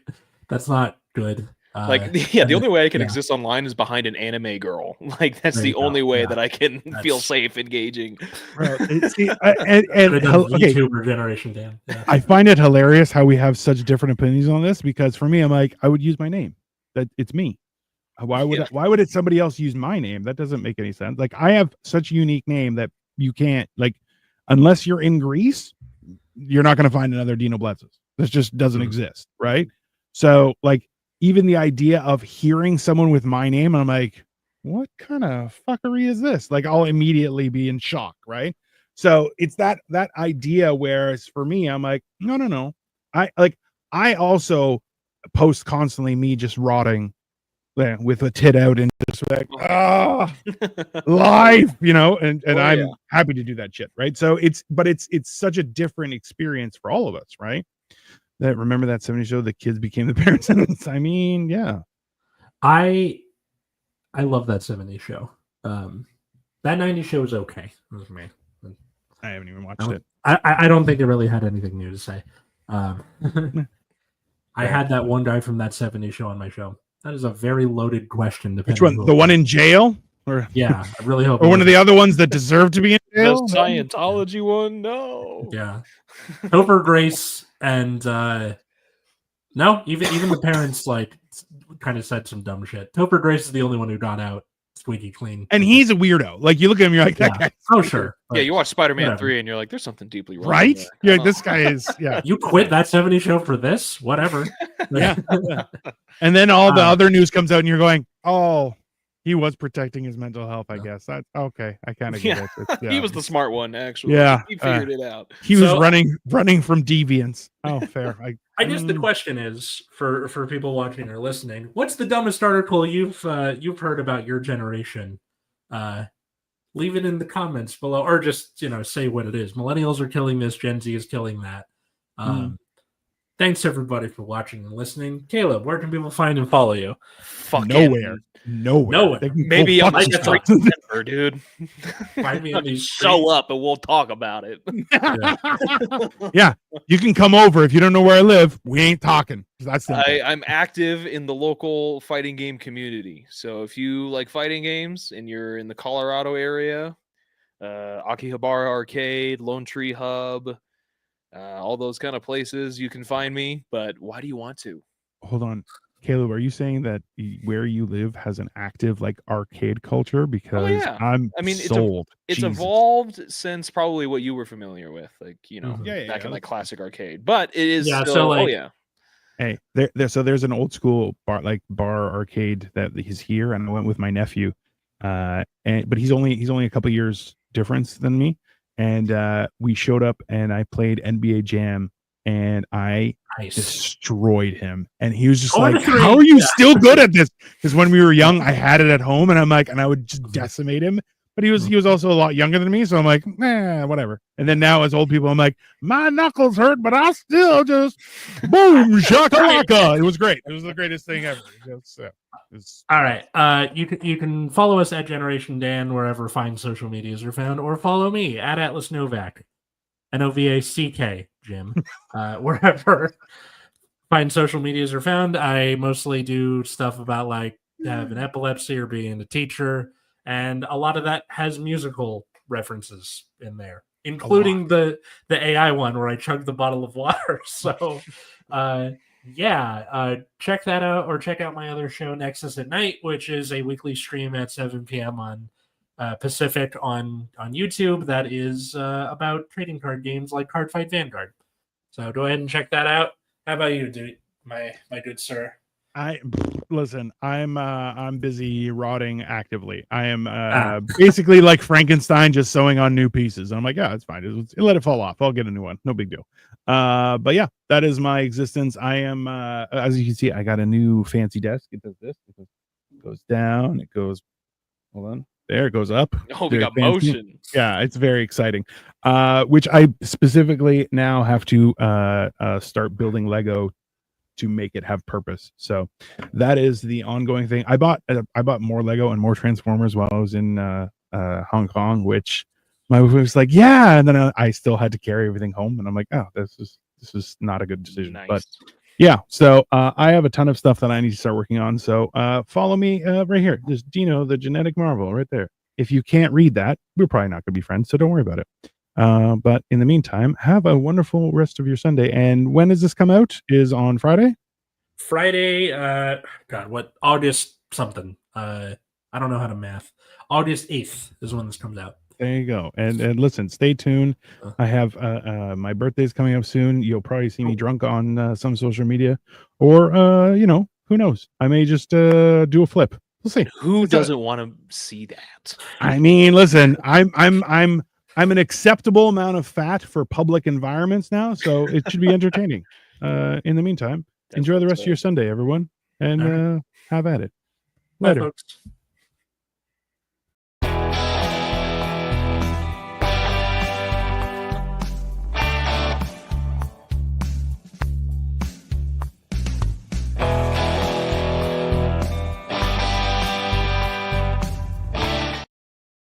that's not good. The only way I can exist online is behind an anime girl. Like that's the only way that I can feel safe engaging. YouTuber generation, Dan. Yeah. I find it hilarious how we have such different opinions on this, because for me, I'm like, I would use my name. That it's me. Why would somebody else use my name? That doesn't make any sense. Like I have such a unique name that you can't like, unless you're in Greece, you're not going to find another Dino Bledsoes. This just doesn't exist, right? So like, even the idea of hearing someone with my name, I'm like, what kind of fuckery is this? Like, I'll immediately be in shock, right? So it's that idea. Whereas for me, I'm like, no. I also post constantly me just rotting with a tit out and just like, life, and I'm happy to do that shit, right? So it's such a different experience for all of us, right? That remember that 70s show, the kids became the parents. I mean, yeah. I love that 70s show. That 90s show was okay. It was me. I haven't even watched it. I don't think it really had anything new to say. I had that one guy from that 70s show on my show. That is a very loaded question. Which one? The one in jail? Or yeah, I really hope. Or one of the other ones that deserve to be in jail? The Scientology one? No. Yeah. Topher Grace and no, even the parents like kind of said some dumb shit. Topher Grace is the only one who got out squeaky clean. And he's a weirdo. Like you look at him, you're like, that guy. Oh, sure. Yeah, you watch Spider-Man 3 and you're like, there's something deeply wrong. Right? Yeah, this guy is, yeah. You quit that 70 show for this? Whatever. Yeah. And then all the other news comes out and you're going, oh, he was protecting his mental health, I guess. That's okay. I kind of get it. Yeah. He was the smart one, actually. Yeah. He figured it out. He was running from deviance. Oh, fair. I guess the question is for people watching or listening, what's the dumbest article you've heard about your generation? Leave it in the comments below, or just say what it is. Millennials are killing this, Gen Z is killing that. Thanks everybody for watching and listening. Caleb, where can people find and follow you? Nowhere. Maybe on the street center, dude. Find me on these show up and we'll talk about it. Yeah, you can come over. If you don't know where I live, we ain't talking. That's I'm active in the local fighting game community. So if you like fighting games and you're in the Colorado area, Akihabara Arcade, Lone Tree Hub, all those kind of places, you can find me. But why do you want to? Hold on. Caleb, are you saying that where you live has an active like arcade culture? Because I'm sold. It's evolved since probably what you were familiar with, like back in like classic arcade. But it is still, Hey, there's an old school bar arcade that is here, and I went with my nephew, but he's only a couple years difference than me, and we showed up and I played NBA Jam and I destroyed him, and he was just like, "How are you still good at this?" Because when we were young, I had it at home, and I would just decimate him. But he was also a lot younger than me, so I'm like, whatever. And then now, as old people, I'm like, my knuckles hurt, but I still just boom shakalaka. It was great. It was the greatest thing ever. All right. You can follow us at Generation Dan wherever fine social medias are found, or follow me at Atlas Novak, NOVACK, Jim, wherever fine social medias are found. I mostly do stuff about like having epilepsy or being a teacher. And a lot of that has musical references in there, including the AI one where I chugged the bottle of water. So, check that out, or check out my other show, Nexus at Night, which is a weekly stream at 7 p.m. on Pacific on YouTube. That is about trading card games like Card Fight Vanguard. So go ahead and check that out. How about you, dude, my good sir? I'm busy rotting actively. I am basically like Frankenstein, just sewing on new pieces. I'm like, yeah, it's fine. Let it fall off. I'll get a new one. No big deal. But yeah, that is my existence. I am, as you can see, I got a new fancy desk. It does this. It goes down. It goes, hold on. There, it goes up. Oh, we got motion. Yeah, it's very exciting. Which I specifically now have to start building Lego to make it have purpose. So that is the ongoing thing. I bought more Lego and more Transformers while I was in Hong Kong, which my wife was like, yeah, and then I still had to carry everything home, and I'm like, oh, this is not a good decision. Nice. But yeah, so I have a ton of stuff that I need to start working on. So follow me right here. There's Dino the Genetic Marvel right there. If you can't read that, we're probably not going to be friends, so don't worry about it. But in the meantime, have a wonderful rest of your Sunday. And when does this come out? Is on Friday? August something. I don't know how to math. August 8th is when this comes out. There you go. And listen, stay tuned. I have my birthday's coming up soon. You'll probably see me drunk on some social media, or who knows? I may just do a flip. We'll see. Who doesn't want to see that? I mean, listen, I'm an acceptable amount of fat for public environments now, so it should be entertaining. In the meantime, enjoy the rest of your Sunday, everyone, and have at it. Later. Bye, folks.